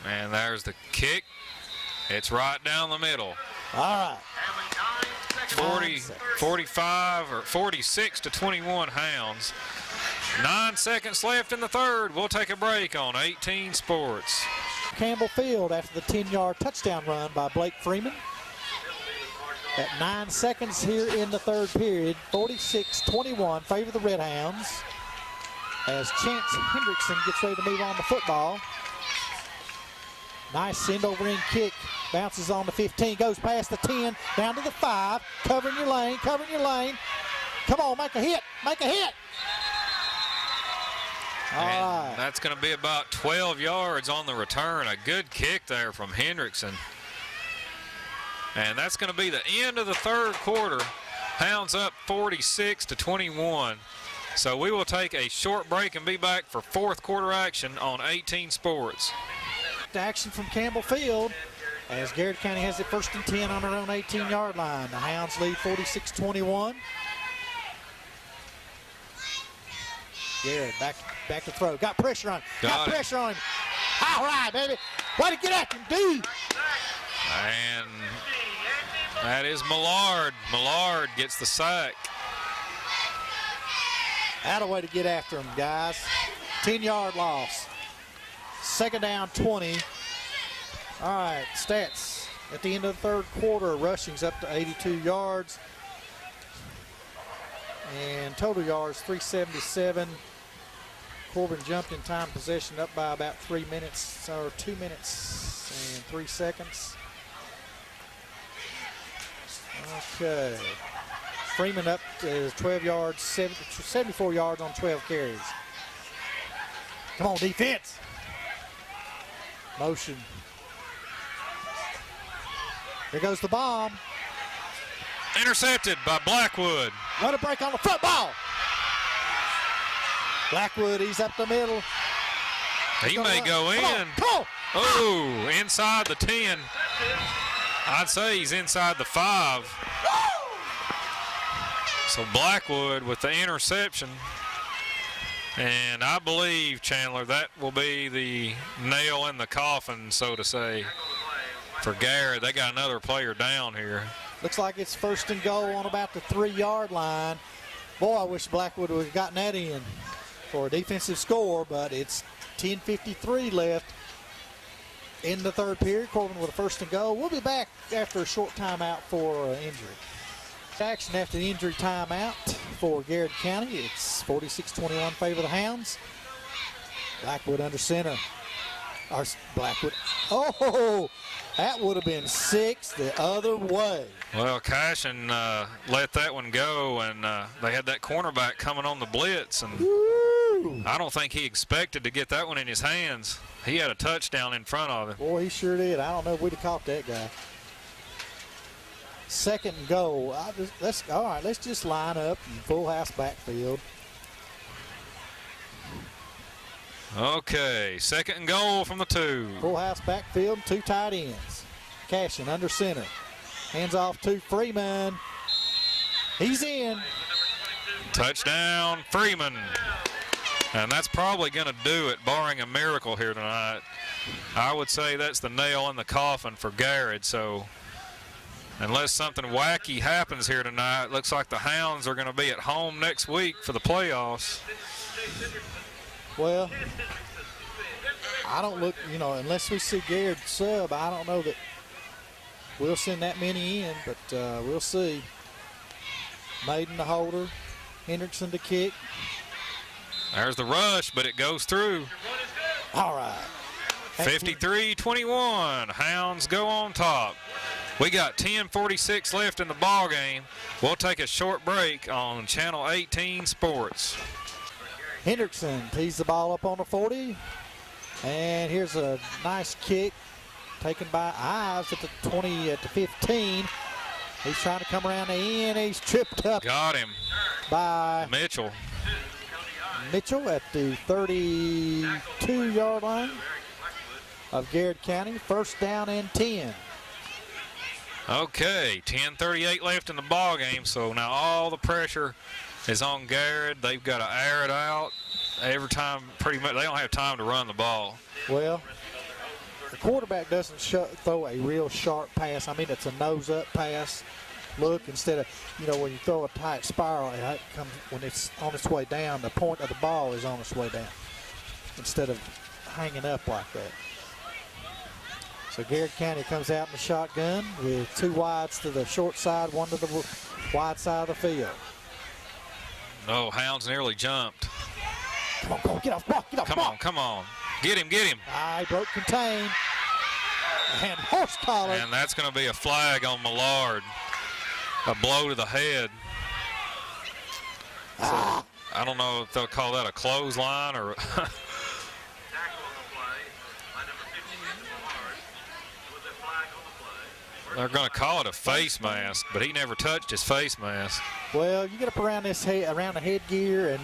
And there's the kick. It's right down the middle. All right. 45 or 46 to 21 Hounds. 9 seconds left in the third. We'll take a break on 18 Sports. Campbell Field after the 10-yard touchdown run by Blake Freeman. At 9 seconds here in the third period, 46-21, favor the Redhounds. As Chance Hendrickson gets ready to move on the football. Nice send over in kick. Bounces on the 15, goes past the 10, down to the 5. Covering your lane, covering your lane. Come on, make a hit, make a hit. All right. That's going to be about 12 yards on the return. A good kick there from Hendrickson. And that's going to be the end of the third quarter. Hounds up 46-21. So we will take a short break and be back for fourth quarter action on 18 Sports. Action from Campbell Field as Garrard County has it 1st and 10 on their own 18-yard line. The Hounds lead 46-21. Garrard back to throw. Got pressure on him. Got pressure on him. All right, baby. Way to get after him, dude. And that is Millard. Millard gets the sack. That a way to get after him, guys. 10-yard loss. Second down, 20. All right, stats. At the end of the third quarter, rushing's up to 82 yards. And total yards, 377. Corbin jumped in time possession up by about 3 minutes, or 2 minutes and 3 seconds. Okay. Freeman up to 12 yards, 74 yards on 12 carries. Come on, defense. Motion. Here goes the bomb. Intercepted by Blackwood. What a break on the football. Blackwood, he's up the middle. He may go in. Come on. Oh, inside the 10. I'd say he's inside the 5. So Blackwood with the interception. And I believe, Chandler, that will be the nail in the coffin, so to say, for Garrard. They got another player down here. Looks like it's 1st and goal on about the 3-yard line. Boy, I wish Blackwood would have gotten that in for a defensive score, but it's 10:53 left in the third period. Corbin with a 1st and goal. We'll be back after a short timeout for injury. Action after the injury timeout for Garrard County. It's 46-21 favor the Hounds. Blackwood under center. Or Blackwood. Oh, that would have been 6 the other way. Well, Cashin let that one go, and they had that cornerback coming on the blitz, and Woo! I don't think he expected to get that one in his hands. He had a touchdown in front of him. Boy, he sure did. I don't know if we'd have caught that guy. 2nd and goal. All right, let's just line up in full house backfield. Okay, 2nd and goal from the 2. Full house backfield, 2 tight ends. Cashin under center. Hands off to Freeman. He's in. Touchdown, Freeman. And that's probably going to do it, barring a miracle here tonight. I would say that's the nail in the coffin for Garrard. So unless something wacky happens here tonight, looks like the Hounds are going to be at home next week for the playoffs. Well, I don't look, unless we see Garrard sub, I don't know that we'll send that many in, but we'll see. Maiden to holder, Hendrickson to kick. There's the rush, but it goes through. All right. 53-21. Hounds go on top. We got 10:46 left in the ball game. We'll take a short break on Channel 18 Sports. Hendrickson tees the ball up on the 40. And here's a nice kick taken by Ives at the 20, at the 15. He's trying to come around the end. He's tripped up. Got him. By Mitchell at the 32-yard line of Garrard County. First down and 10. Okay, 10:38 left in the ball game, so now all the pressure is on Garrard. They've got to air it out every time. Pretty much, they don't have time to run the ball. Well, the quarterback doesn't throw a real sharp pass. I mean, it's a nose-up pass. Look, instead of, when you throw a tight spiral, it comes when it's on its way down, the point of the ball is on its way down instead of hanging up like that. So Garrard County comes out in the shotgun with 2 wides to the short side, 1 to the wide side of the field. Oh, Hounds nearly jumped. Come on, get off block, get off block. Come on. Get him. I broke contain. And horse collar. And that's going to be a flag on Millard. A blow to the head. So, I don't know if they'll call that a clothesline or. They're going to call it a face mask, but he never touched his face mask. Well, you get up around this around the headgear, and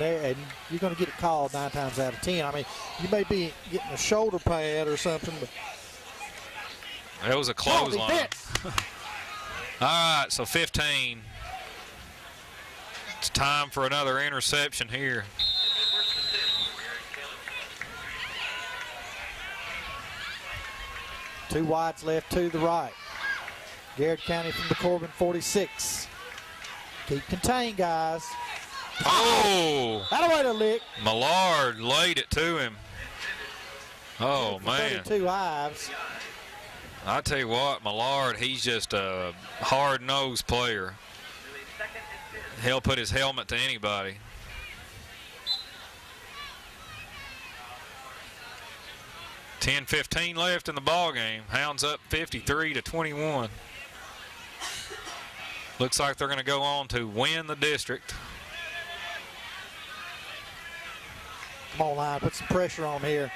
you're going to get it called 9 times out of 10. I mean, you may be getting a shoulder pad or something, but it was a clothesline. All right, so 15. It's time for another interception here. Two wides left to the right. Garrard County from the Corbin 46. Keep contained, guys. Oh! That way to lick. Millard laid it to him. Oh, man. 32 Ives. I tell you what, Millard, he's just a hard-nosed player. He'll put his helmet to anybody. $10:15 left in the ball game. Hounds up 53-21. Looks like they're going to go on to win the district. Come on, line, put some pressure on here.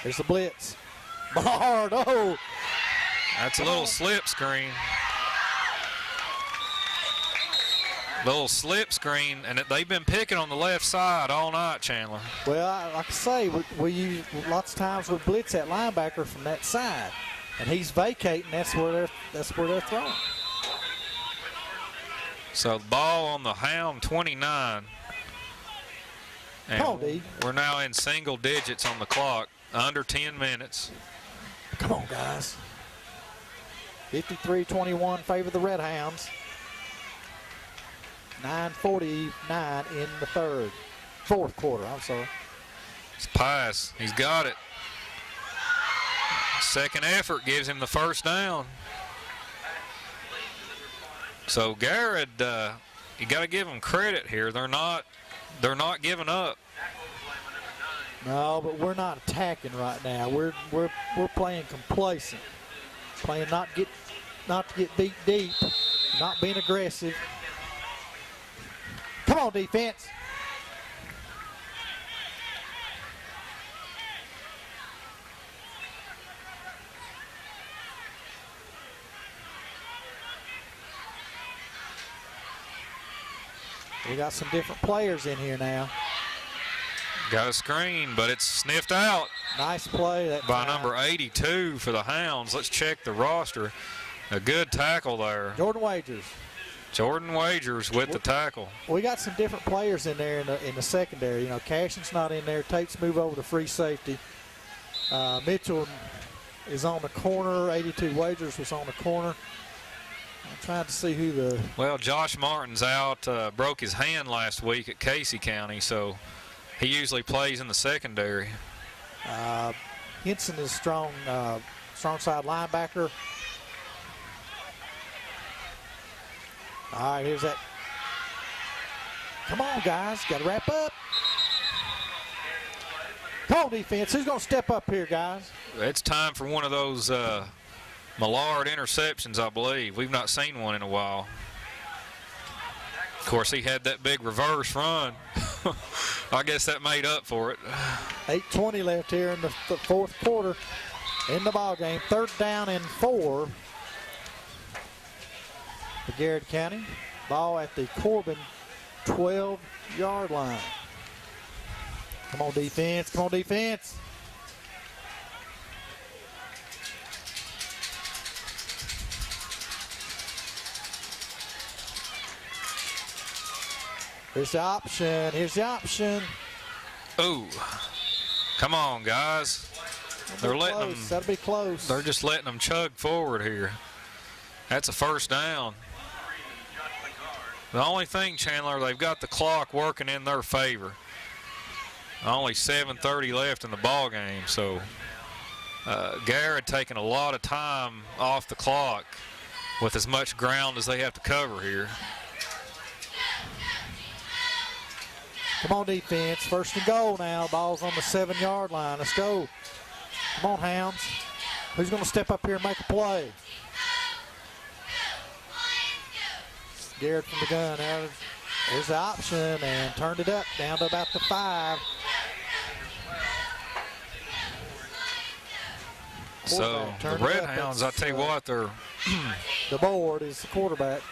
There's the blitz. Hard, oh. That's a little slip screen. Little slip screen, and they've been picking on the left side all night, Chandler. Well, like I say, we use lots of times we blitz that linebacker from that side, and he's vacating. That's where they're throwing. So the ball on the Hound 29. And Come on, D. We're now in single digits on the clock, under 10 minutes. Come on, guys. 53-21 favor the Redhounds. 9:49 in the fourth quarter, I'm sorry. It's pass. He's got it. Second effort gives him the first down. So Garrard, you got to give them credit here. They're not giving up. No, but we're not attacking right now. We're playing complacent, playing not to get beat deep, not being aggressive. Come on, defense. We got some different players in here now. Got a screen, but it's sniffed out. Nice play that by time. Number 82 for the Hounds. Let's check the roster. A good tackle there. Jordan Wagers. Jordan Wagers with the tackle. We got some different players in there in the secondary. You know, Cashin's not in there. Tate's moved over to free safety. Mitchell is on the corner. 82 Wagers was on the corner. I'm trying to see who the... Well, Josh Martin's out. Broke his hand last week at Casey County, so he usually plays in the secondary. Henson is strong side linebacker. All right, here's that. Come on, guys. Got to wrap up. Come on, defense. Who's going to step up here, guys? It's time for one of those Millard interceptions, I believe. We've not seen one in a while. Of course, he had that big reverse run. I guess that made up for it. 8:20 left here in the fourth quarter in the ball game. 3rd down and 4 for Garrard County. Ball at the Corbin 12-yard line. Come on, defense. Come on, defense. Here's the option. Here's the option. Ooh. Come on, guys. They're letting them. That'll be close. They're just letting them chug forward here. That's a 1st down. The only thing, Chandler, they've got the clock working in their favor. Only 7:30 left in the ball game, so Garrard taking a lot of time off the clock with as much ground as they have to cover here. Come on, defense. 1st and goal now. Ball's on the 7-yard line. Let's go. Come on, Hounds. Who's going to step up here and make a play? Garrard from the gun. There's the option and turned it up down to about the 5. So the Redhounds, I tell you what, they're the board is the quarterback.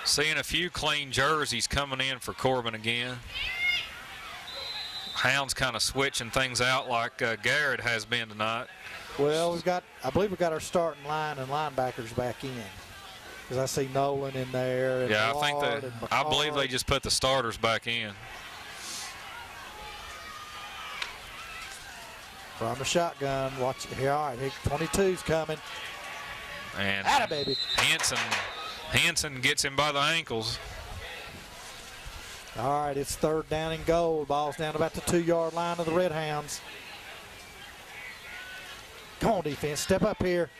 Seeing a few clean jerseys coming in for Corbin again. Hounds kind of switching things out like Garrard has been tonight. Well, I believe we got our starting line and linebackers back in. Because I see Nolan in there. And yeah, I believe they just put the starters back in. From the shotgun, watch it here. All right, 22's coming. And atta baby. Hanson gets him by the ankles. All right, it's 3rd down and goal. Ball's down about the 2-yard line of the Redhounds. Come on, defense, step up here.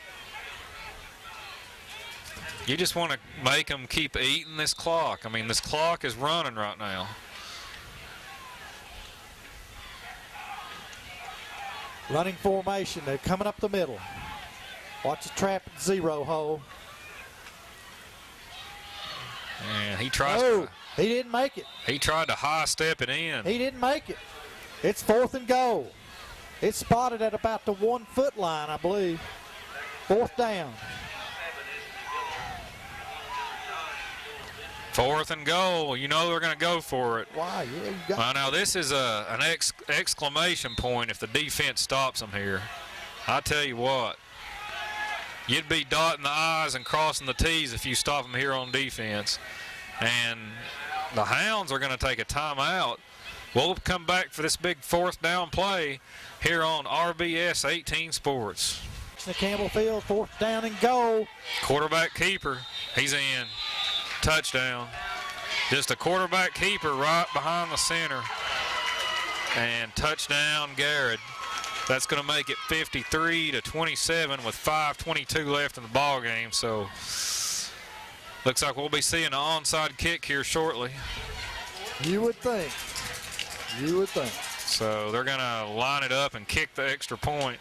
You just want to make them keep eating this clock. I mean, this clock is running right now. Running formation. They're coming up the middle. Watch the trap 0 hole. And he tries he didn't make it. He tried to high step it in. He didn't make it. It's 4th and goal. It's spotted at about the 1-foot line, I believe. 4th down. 4th and goal. You know they're going to go for it. Why? Yeah, you got well, now this is an exclamation point if the defense stops them here. I tell you what, you'd be dotting the I's and crossing the T's if you stop them here on defense. And the Hounds are going to take a timeout. We'll come back for this big 4th down play here on RBS 18 Sports. The Campbell Field, 4th down and goal. Quarterback keeper, he's in. Touchdown. Just a quarterback keeper right behind the center. And touchdown Garrard. That's going to make it 53-27 with 5:22 left in the ball game. So looks like we'll be seeing an onside kick here shortly. You would think. You would think. So they're going to line it up and kick the extra point.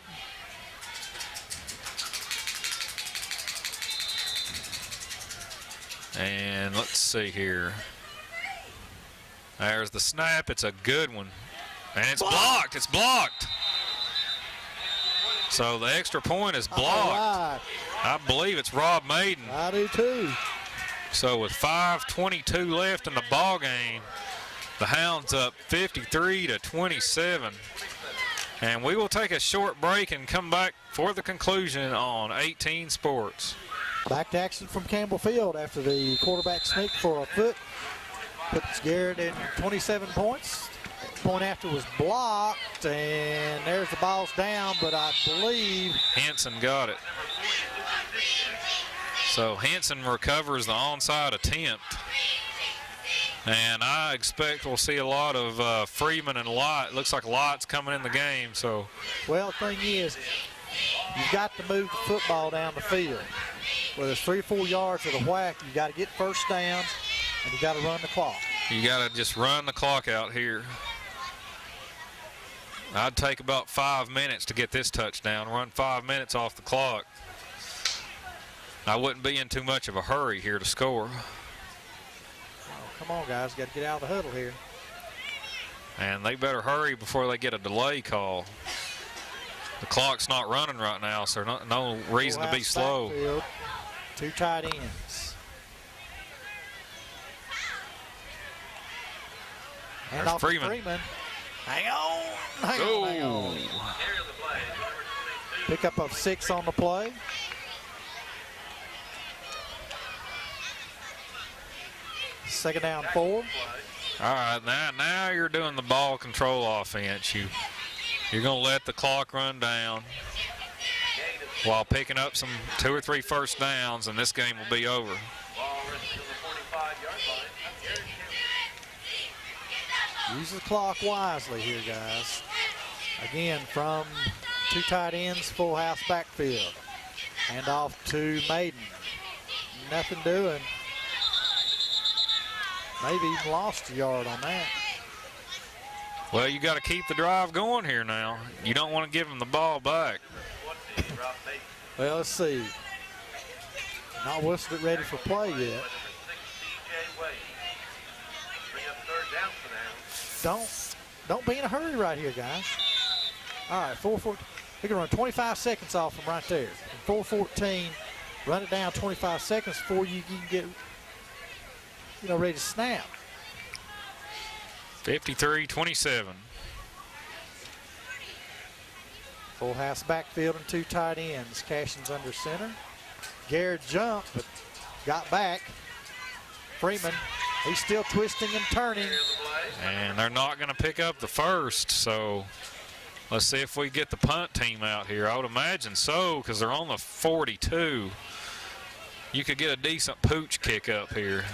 And let's see here. There's the snap. It's a good one. And it's blocked. It's blocked. So the extra point is blocked. I believe it's Rob Maiden. I do too. So with 5:22 left in the ball game, the Hounds up 53-27. And we will take a short break and come back for the conclusion on 18 Sports. Back to action from Campbell Field after the quarterback sneak for a foot. Puts Garrard in 27 points. Point after was blocked, and there's the ball's down, but I believe Hanson got it. So Hanson recovers the onside attempt. And I expect we'll see a lot of Freeman and Lott. Looks like Lott's coming in the game. So, well, the thing is, you've got to move the football down the field. Whether it's 3 or 4 yards to the whack, you got to get first down, and you got to run the clock. You got to just run the clock out here. I'd take about 5 minutes to get this touchdown. Run 5 minutes off the clock. I wouldn't be in too much of a hurry here to score. Come on, guys, got to get out of the huddle here. And they better hurry before they get a delay call. The clock's not running right now, so no reason to be slow. Backfield, 2 tight ends. And off Freeman. Hang on. Pickup of 6 on the play. Second down 4. All right, now you're doing the ball control offense. You're going to let the clock run down while picking up some 2 or 3 first downs, and this game will be over. Use the clock wisely here, guys. Again, from 2 tight ends, full house backfield. And off to Maiden. Nothing doing. Maybe even lost a yard on that. Well, you got to keep the drive going here now. You don't want to give them the ball back. Well, let's see. Not whistled it ready for play yet. Don't be in a hurry right here, guys. All right, 4-14. We can run 25 seconds off from right there. 4-14. Run it down 25 seconds before you can get, ready to snap. 53-27. Full house backfield and 2 tight ends. Cashin's under center. Garrard jumped, but got back. Freeman, he's still twisting and turning. And they're not going to pick up the first, so let's see if we get the punt team out here. I would imagine so, because they're on the 42. You could get a decent pooch kick up here.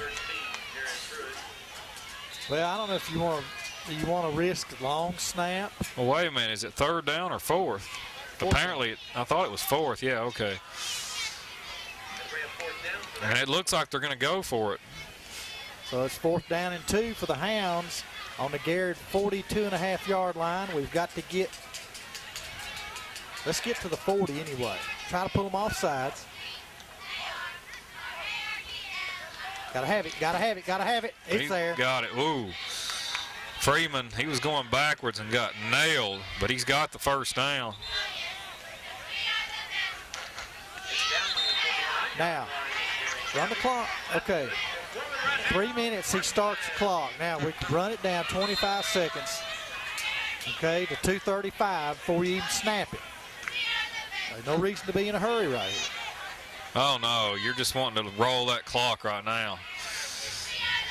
Well, I don't know if you want to risk long snap. Well, wait a minute. Is it 3rd down or 4th? Apparently, I thought it was 4th. Yeah, okay. And it looks like they're going to go for it. So it's 4th down and 2 for the Hounds on the Garrard 42.5-yard line. We've got to let's get to the 40 anyway. Try to pull them off sides. Gotta have it. It's there. Got it. Ooh. Freeman, he was going backwards and got nailed, but he's got the first down. Now, run the clock. Okay. 3 minutes, he starts the clock. Now, we can run it down 25 seconds, okay, to 2:35 before you even snap it. There's no reason to be in a hurry right here. Oh, no, you're just wanting to roll that clock right now.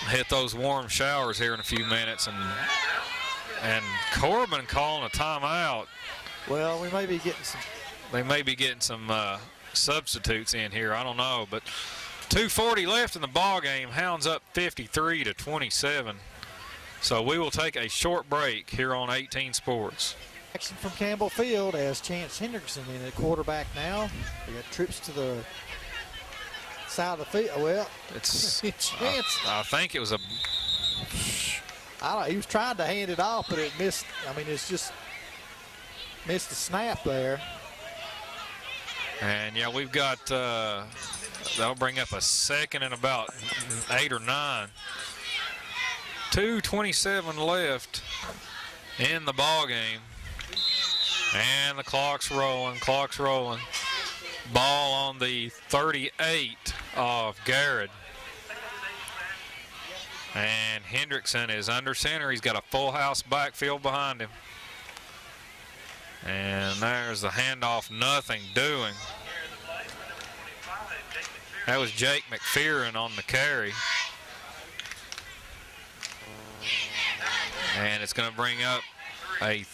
Hit those warm showers here in a few minutes, and Corbin calling a timeout. Well, we may be getting some. They may be getting some substitutes in here. I don't know, but 2:40 left in the ball game. Hounds up 53-27. So we will take a short break here on 18 Sports. Action from Campbell Field as Chance Hendrickson in at quarterback now. We got trips to the side of the field. Well, it's Chance. I think it was a. He was trying to hand it off, but it missed. I mean, it's just missed the snap there. And yeah, we've got. That'll bring up a second and about 8 or 9. 2:27 left in the ball game. And the clock's rolling. Ball on the 38 of Garrard. And Hendrickson is under center. He's got a full house backfield behind him. And there's the handoff, nothing doing. That was Jake McPherson on the carry. And it's going to bring up I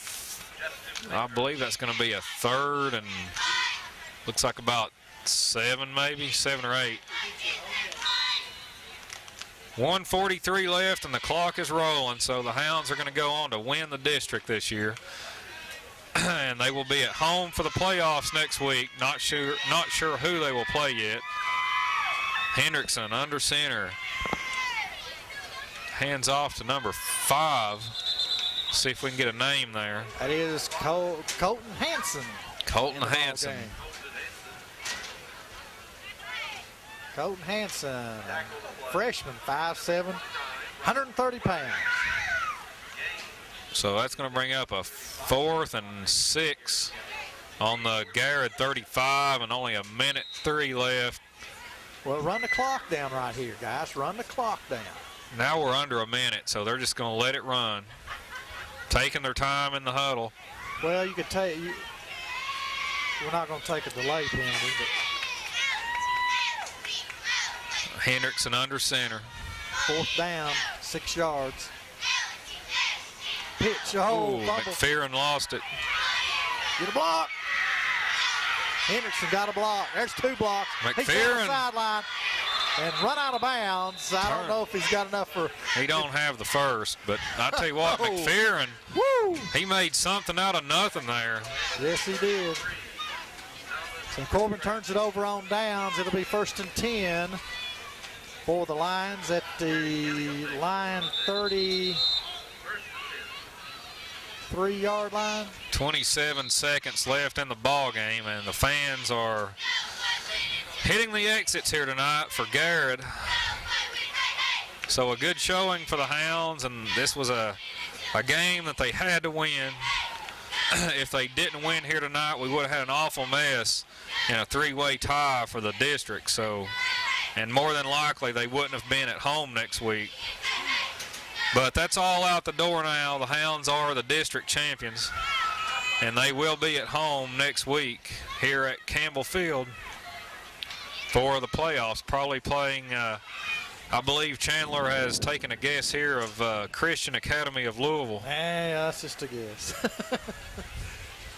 believe that's going to be a third and looks like about 7 maybe, 7 or 8. 1:43 left and the clock is rolling, so the Hounds are going to go on to win the district this year. And they will be at home for the playoffs next week. Not sure who they will play yet. Hendrickson under center. Hands off to number 5. See if we can get a name there. That is Colton Hanson. Colton Hanson. Colton Hanson, freshman, 5'7", 130 pounds. So that's going to bring up a 4th and 6 on the Garrard 35 and only a minute 3 left. Well, run the clock down right here, guys. Run the clock down. Now we're under a minute, so they're just going to let it run. Taking their time in the huddle. Well, you could take. We're not going to take a delay penalty, but Hendrickson under center. 4th down, 6 yards. Pitch, fumble. McPherson lost it. Get a block. Hendrickson got a block. There's 2 blocks. He's down the sideline and run out of bounds. I don't know if he's got enough for. He don't have the first, but I tell you what, McPherson, he made something out of nothing there. Yes, he did. So Corbin turns it over on downs. It'll be 1st and 10 for the Lions at the line 33-yard line. 27 seconds left in the ball game, and the fans are hitting the exits here tonight for Garrard. So a good showing for the Hounds, and this was a game that they had to win. If they didn't win here tonight, we would have had an awful mess in a 3-way tie for the district. So, and more than likely they wouldn't have been at home next week. But that's all out the door now. The Hounds are the district champions, and they will be at home next week here at Campbell Field for the playoffs, probably playing, I believe Chandler has taken a guess here of Christian Academy of Louisville. Yeah, that's just a guess.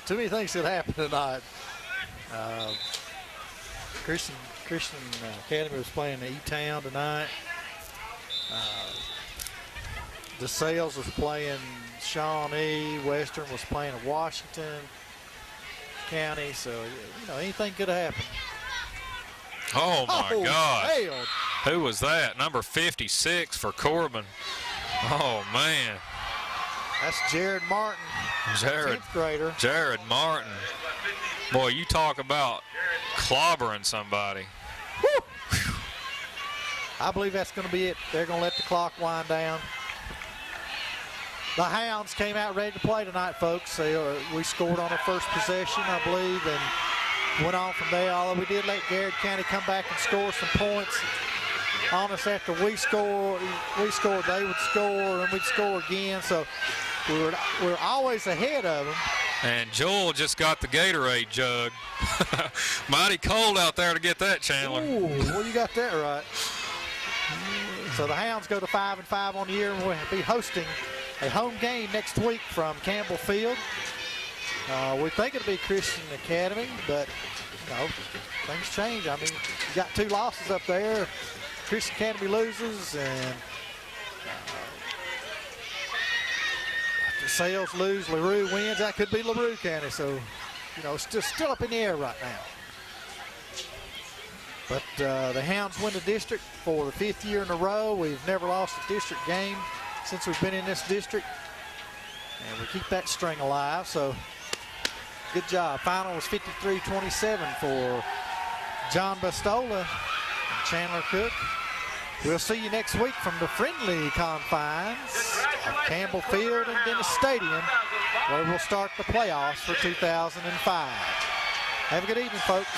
Too many things could happen tonight. Christian Academy was playing E-Town tonight. DeSales was playing Shawnee. Western was playing Washington County. So, you know, anything could have happened. Oh, my gosh. Hell. Who was that? Number 56 for Corbin. Oh, man. That's Jared Martin, 10th grader. Jared Martin. Boy, you talk about clobbering somebody. Woo. I believe that's going to be it. They're going to let the clock wind down. The Hounds came out ready to play tonight, folks. We scored on our first possession, I believe, and went on from there. Although we did let Garrard County come back and score some points on us after we scored, they would score, and we'd score again. So we were always ahead of them. And Joel just got the Gatorade jug. Mighty cold out there to get that, Chandler. Ooh, well, you got that right. So the Hounds go to 5-5 on the year, and we'll be hosting a home game next week from Campbell Field. We think it'll be Christian Academy, but you know, things change. I mean, you got 2 losses up there. Christian Academy loses, and the Sales lose, LaRue wins. That could be LaRue County, so you know, it's still up in the air right now. But the Hounds win the district for the 5th year in a row. We've never lost a district game since we've been in this district, and we keep that string alive. So good job. Final was 53-27 for John Bastola and Chandler Cook. We'll see you next week from the friendly confines of Campbell Field and Dennis Stadium, where we'll start the playoffs for 2005. Have a good evening, folks.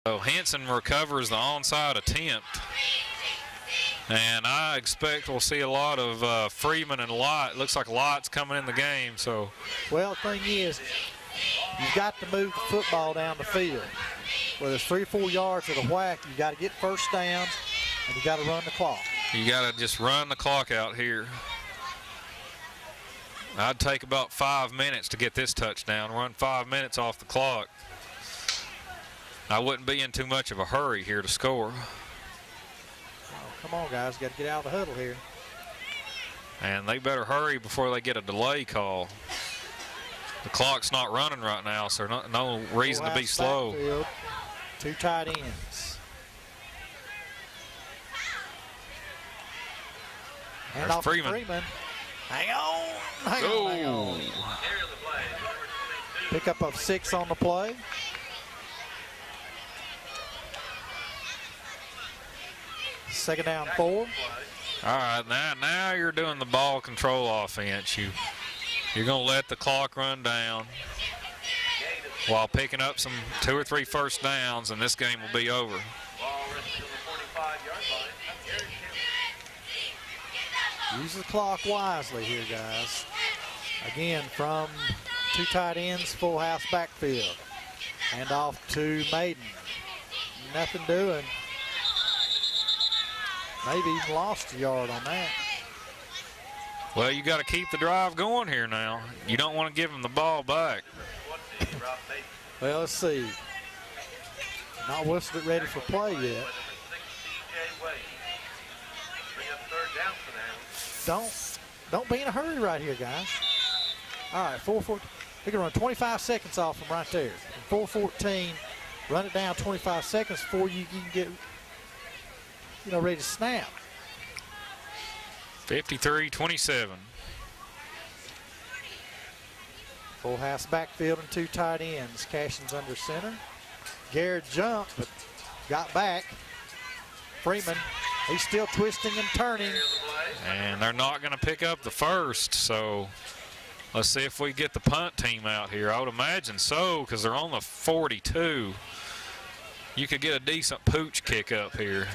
So Henson recovers the onside attempt. And I expect we'll see a lot of Freeman and Lott. Looks like Lott's coming in the game. So, well, the thing is, you've got to move the football down the field. Whether it's 3 or 4 yards at a whack, you got to get first down, and you got to run the clock. You got to just run the clock out here. I'd take about 5 minutes to get this touchdown. Run 5 minutes off the clock. I wouldn't be in too much of a hurry here to score. Oh, come on, guys. Got to get out of the huddle here. And they better hurry before they get a delay call. The clock's not running right now, so no reason to be slow. Backfield, 2 tight ends. And off Freeman. Hang on. Hang on. Pickup of 6 on the play. Second down 4. All right, now you're doing the ball control offense. You're going to let the clock run down while picking up some 2 or 3 first downs, and this game will be over. Use the clock wisely here, guys. Again, from 2 tight ends, full house backfield. And off to Maiden. Nothing doing. Maybe even lost a yard on that. Well, you got to keep the drive going here now. You don't want to give them the ball back. Well, let's see. Not whistled it ready for play yet. Don't be in a hurry right here, guys. All right, 4-14. We can run 25 seconds off from right there. 4-14. Run it down 25 seconds before you can get, ready to snap. 53-27. Full house backfield and 2 tight ends. Cashin's under center. Garrard jumped, but got back. Freeman, he's still twisting and turning. And they're not going to pick up the first, so let's see if we get the punt team out here. I would imagine so, because they're on the 42. You could get a decent pooch kick up here.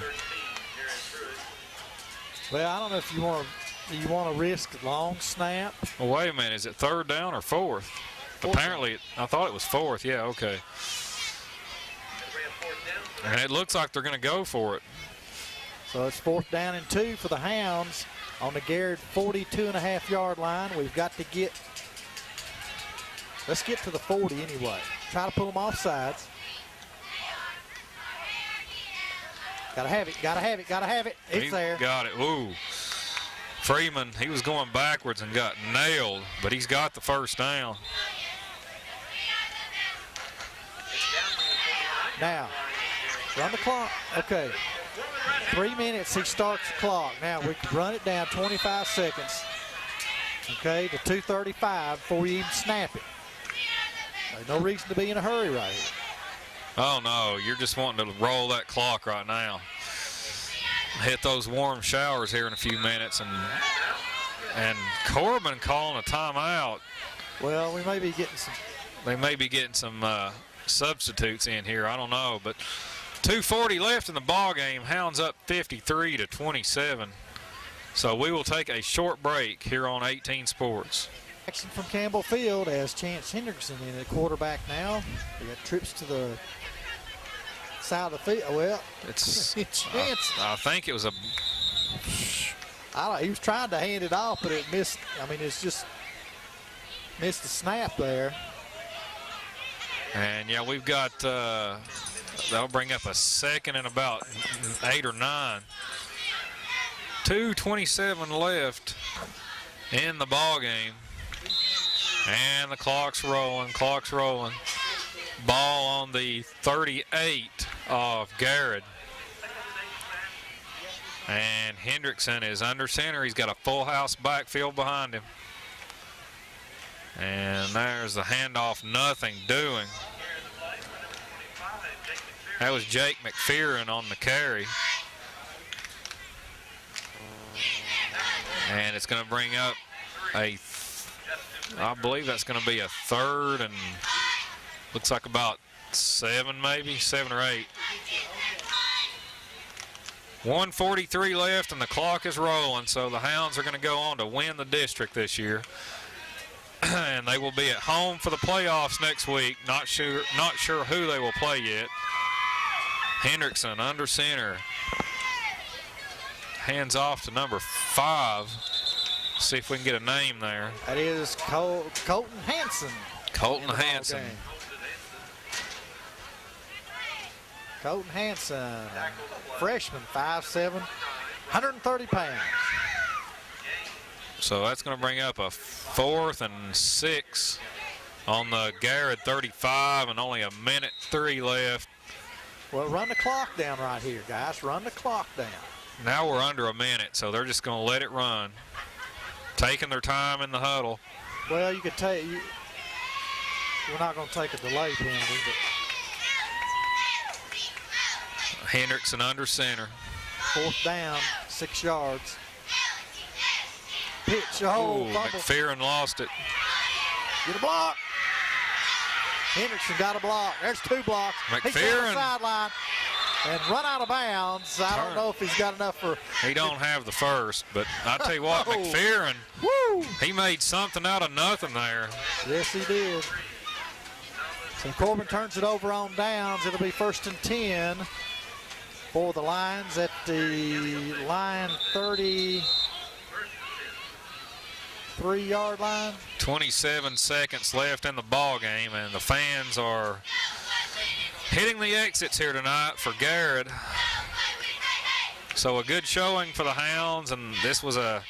Well, I don't know if you want to risk a long snap. Well, wait a minute. Is it 3rd down or 4th? Apparently, I thought it was 4th. Yeah, okay. And it looks like they're going to go for it. So it's 4th down and 2 for the Hounds on the Garrard 42.5-yard line. We've got to let's get to the 40 anyway. Try to pull them off sides. Gotta have it, gotta have it, gotta have it. It's there. Got it. Ooh. Freeman, he was going backwards and got nailed, but he's got the first down. Now, run the clock. Okay. 3 minutes, he starts the clock. Now, we can run it down 25 seconds. Okay, to 2:35 before you even snap it. There's no reason to be in a hurry right here. Oh, no, you're just wanting to roll that clock right now. Hit those warm showers here in a few minutes. And Corbin calling a timeout. Well, we may be getting some. They may be getting some substitutes in here. I don't know, but 2:40 left in the ball game. Hounds up 53-27. So we will take a short break here on 18 Sports. Action from Campbell Field as Chance Hendrickson in at quarterback now. We got trips to the side of the field. Well, it's Chance. I think it was a. He was trying to hand it off, but it missed. I mean, it's just missed the snap there. And yeah, we've got. That'll bring up a second and about 8 or 9. 2:27 left in the ball game. And the clock's rolling, Ball on the 38 of Garrard. And Hendrickson is under center. He's got a full house backfield behind him. And there's the handoff, nothing doing. That was Jake McPherson on the carry. And it's going to bring up I believe that's going to be a 3rd and looks like about 7 maybe, 7 or 8. 1:43 left and the clock is rolling, so the Hounds are going to go on to win the district this year. And they will be at home for the playoffs next week. Not sure who they will play yet. Hendrickson under center. Hands off to number 5. See if we can get a name there. That is Colton Hanson. Colton Hanson. Colton Hanson, freshman, 5'7", 130 pounds. So that's going to bring up a 4th and 6 on the Garrard 35 and only 1:03 left. Well, run the clock down right here, guys. Run the clock down. Now we're under a minute, so they're just going to let it run. Taking their time in the huddle. Well, you could take, we're not going to take a delay penalty, but Hendrickson under center. 4th down, 6 yards. Pitch, oh, Ooh, fumble. McPherson lost it. Get a block. Hendrickson got a block. There's 2 blocks. He's down the McPherson. sideline and run out of bounds. I don't know if he's got enough for. He don't have the first, but I tell you what, Oh. McPherson, Woo! he made something out of nothing there. Yes, he did. So Corbin turns it over on downs. It'll be 1st and 10 for the Lions at the line 33-yard line. 27 seconds left in the ball game, and the fans are hitting the exits here tonight for Garrard. So a good showing for the Hounds, and this was a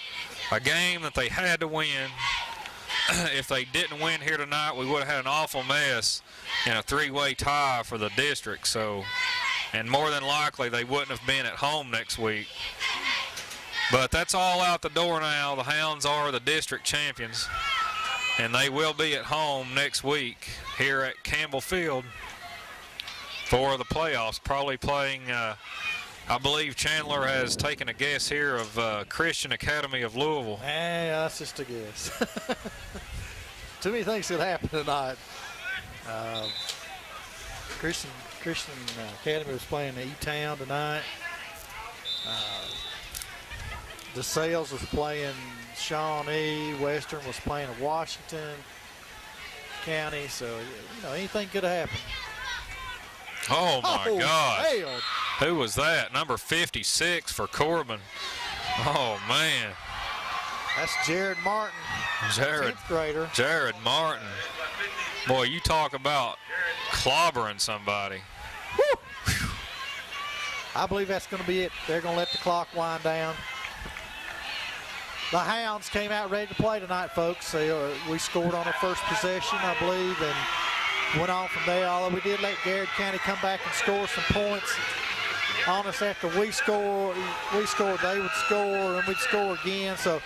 game that they had to win. If they didn't win here tonight, we would have had an awful mess in a 3-way tie for the district. So, and more than likely they wouldn't have been at home next week. But that's all out the door now. The Hounds are the district champions, and they will be at home next week here at Campbell Field for the playoffs, probably playing, I believe Chandler has taken a guess here of Christian Academy of Louisville. That's just a guess. Too many things could happen tonight. Christian Academy was playing E-Town tonight. DeSales was playing Shawnee. Western was playing Washington County. So, you know, anything could have happened. Oh, my God. Hell. Who was that? Number 56 for Corbin. Oh, man. That's Jared Martin, 10th grader. Jared Martin. Boy, you talk about clobbering somebody. Woo. I believe that's going to be it. They're going to let the clock wind down. The Hounds came out ready to play tonight, folks. We scored on our first possession, I believe, and went on from there. Although we did let Garrard County come back and score some points on us after we scored, they would score, and we'd score again. So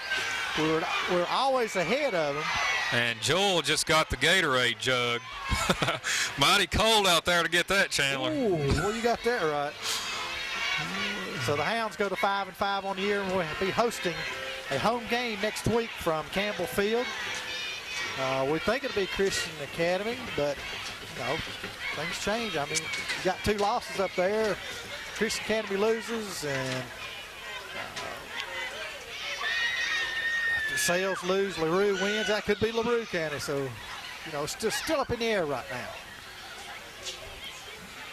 we were always ahead of them. And Joel just got the Gatorade jug. Mighty cold out there to get that, Chandler. Ooh, well, you got that right. So the Hounds go to 5-5 on the year, and we'll be hosting a home game next week from Campbell Field. We think it'll be Christian Academy, but you know, things change. I mean, you got 2 losses up there. Christian Academy loses, and DeSales lose, LaRue wins. That could be LaRue County. So, you know, it's just still up in the air right now.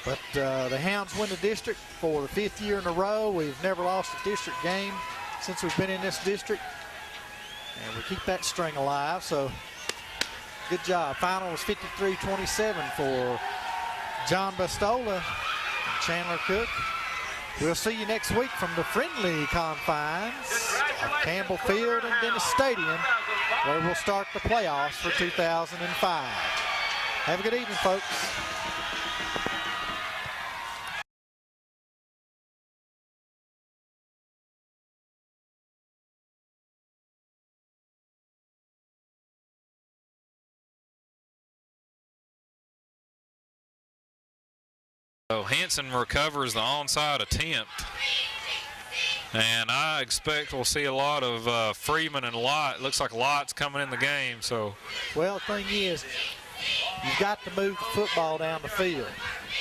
But the Hounds win the district for the 5th year in a row. We've never lost a district game since we've been in this district, and we keep that string alive. So good job. Final was 53-27 for John Bastola and Chandler Cook. We'll see you next week from the friendly confines of Campbell Field and Dennis Stadium, where we'll start the playoffs for 2005. Have a good evening, folks. So Hanson recovers the onside attempt, and I expect we'll see a lot of Freeman and Lott. Looks like Lott's coming in the game. So, well, the thing is, You've got to move the football down the field.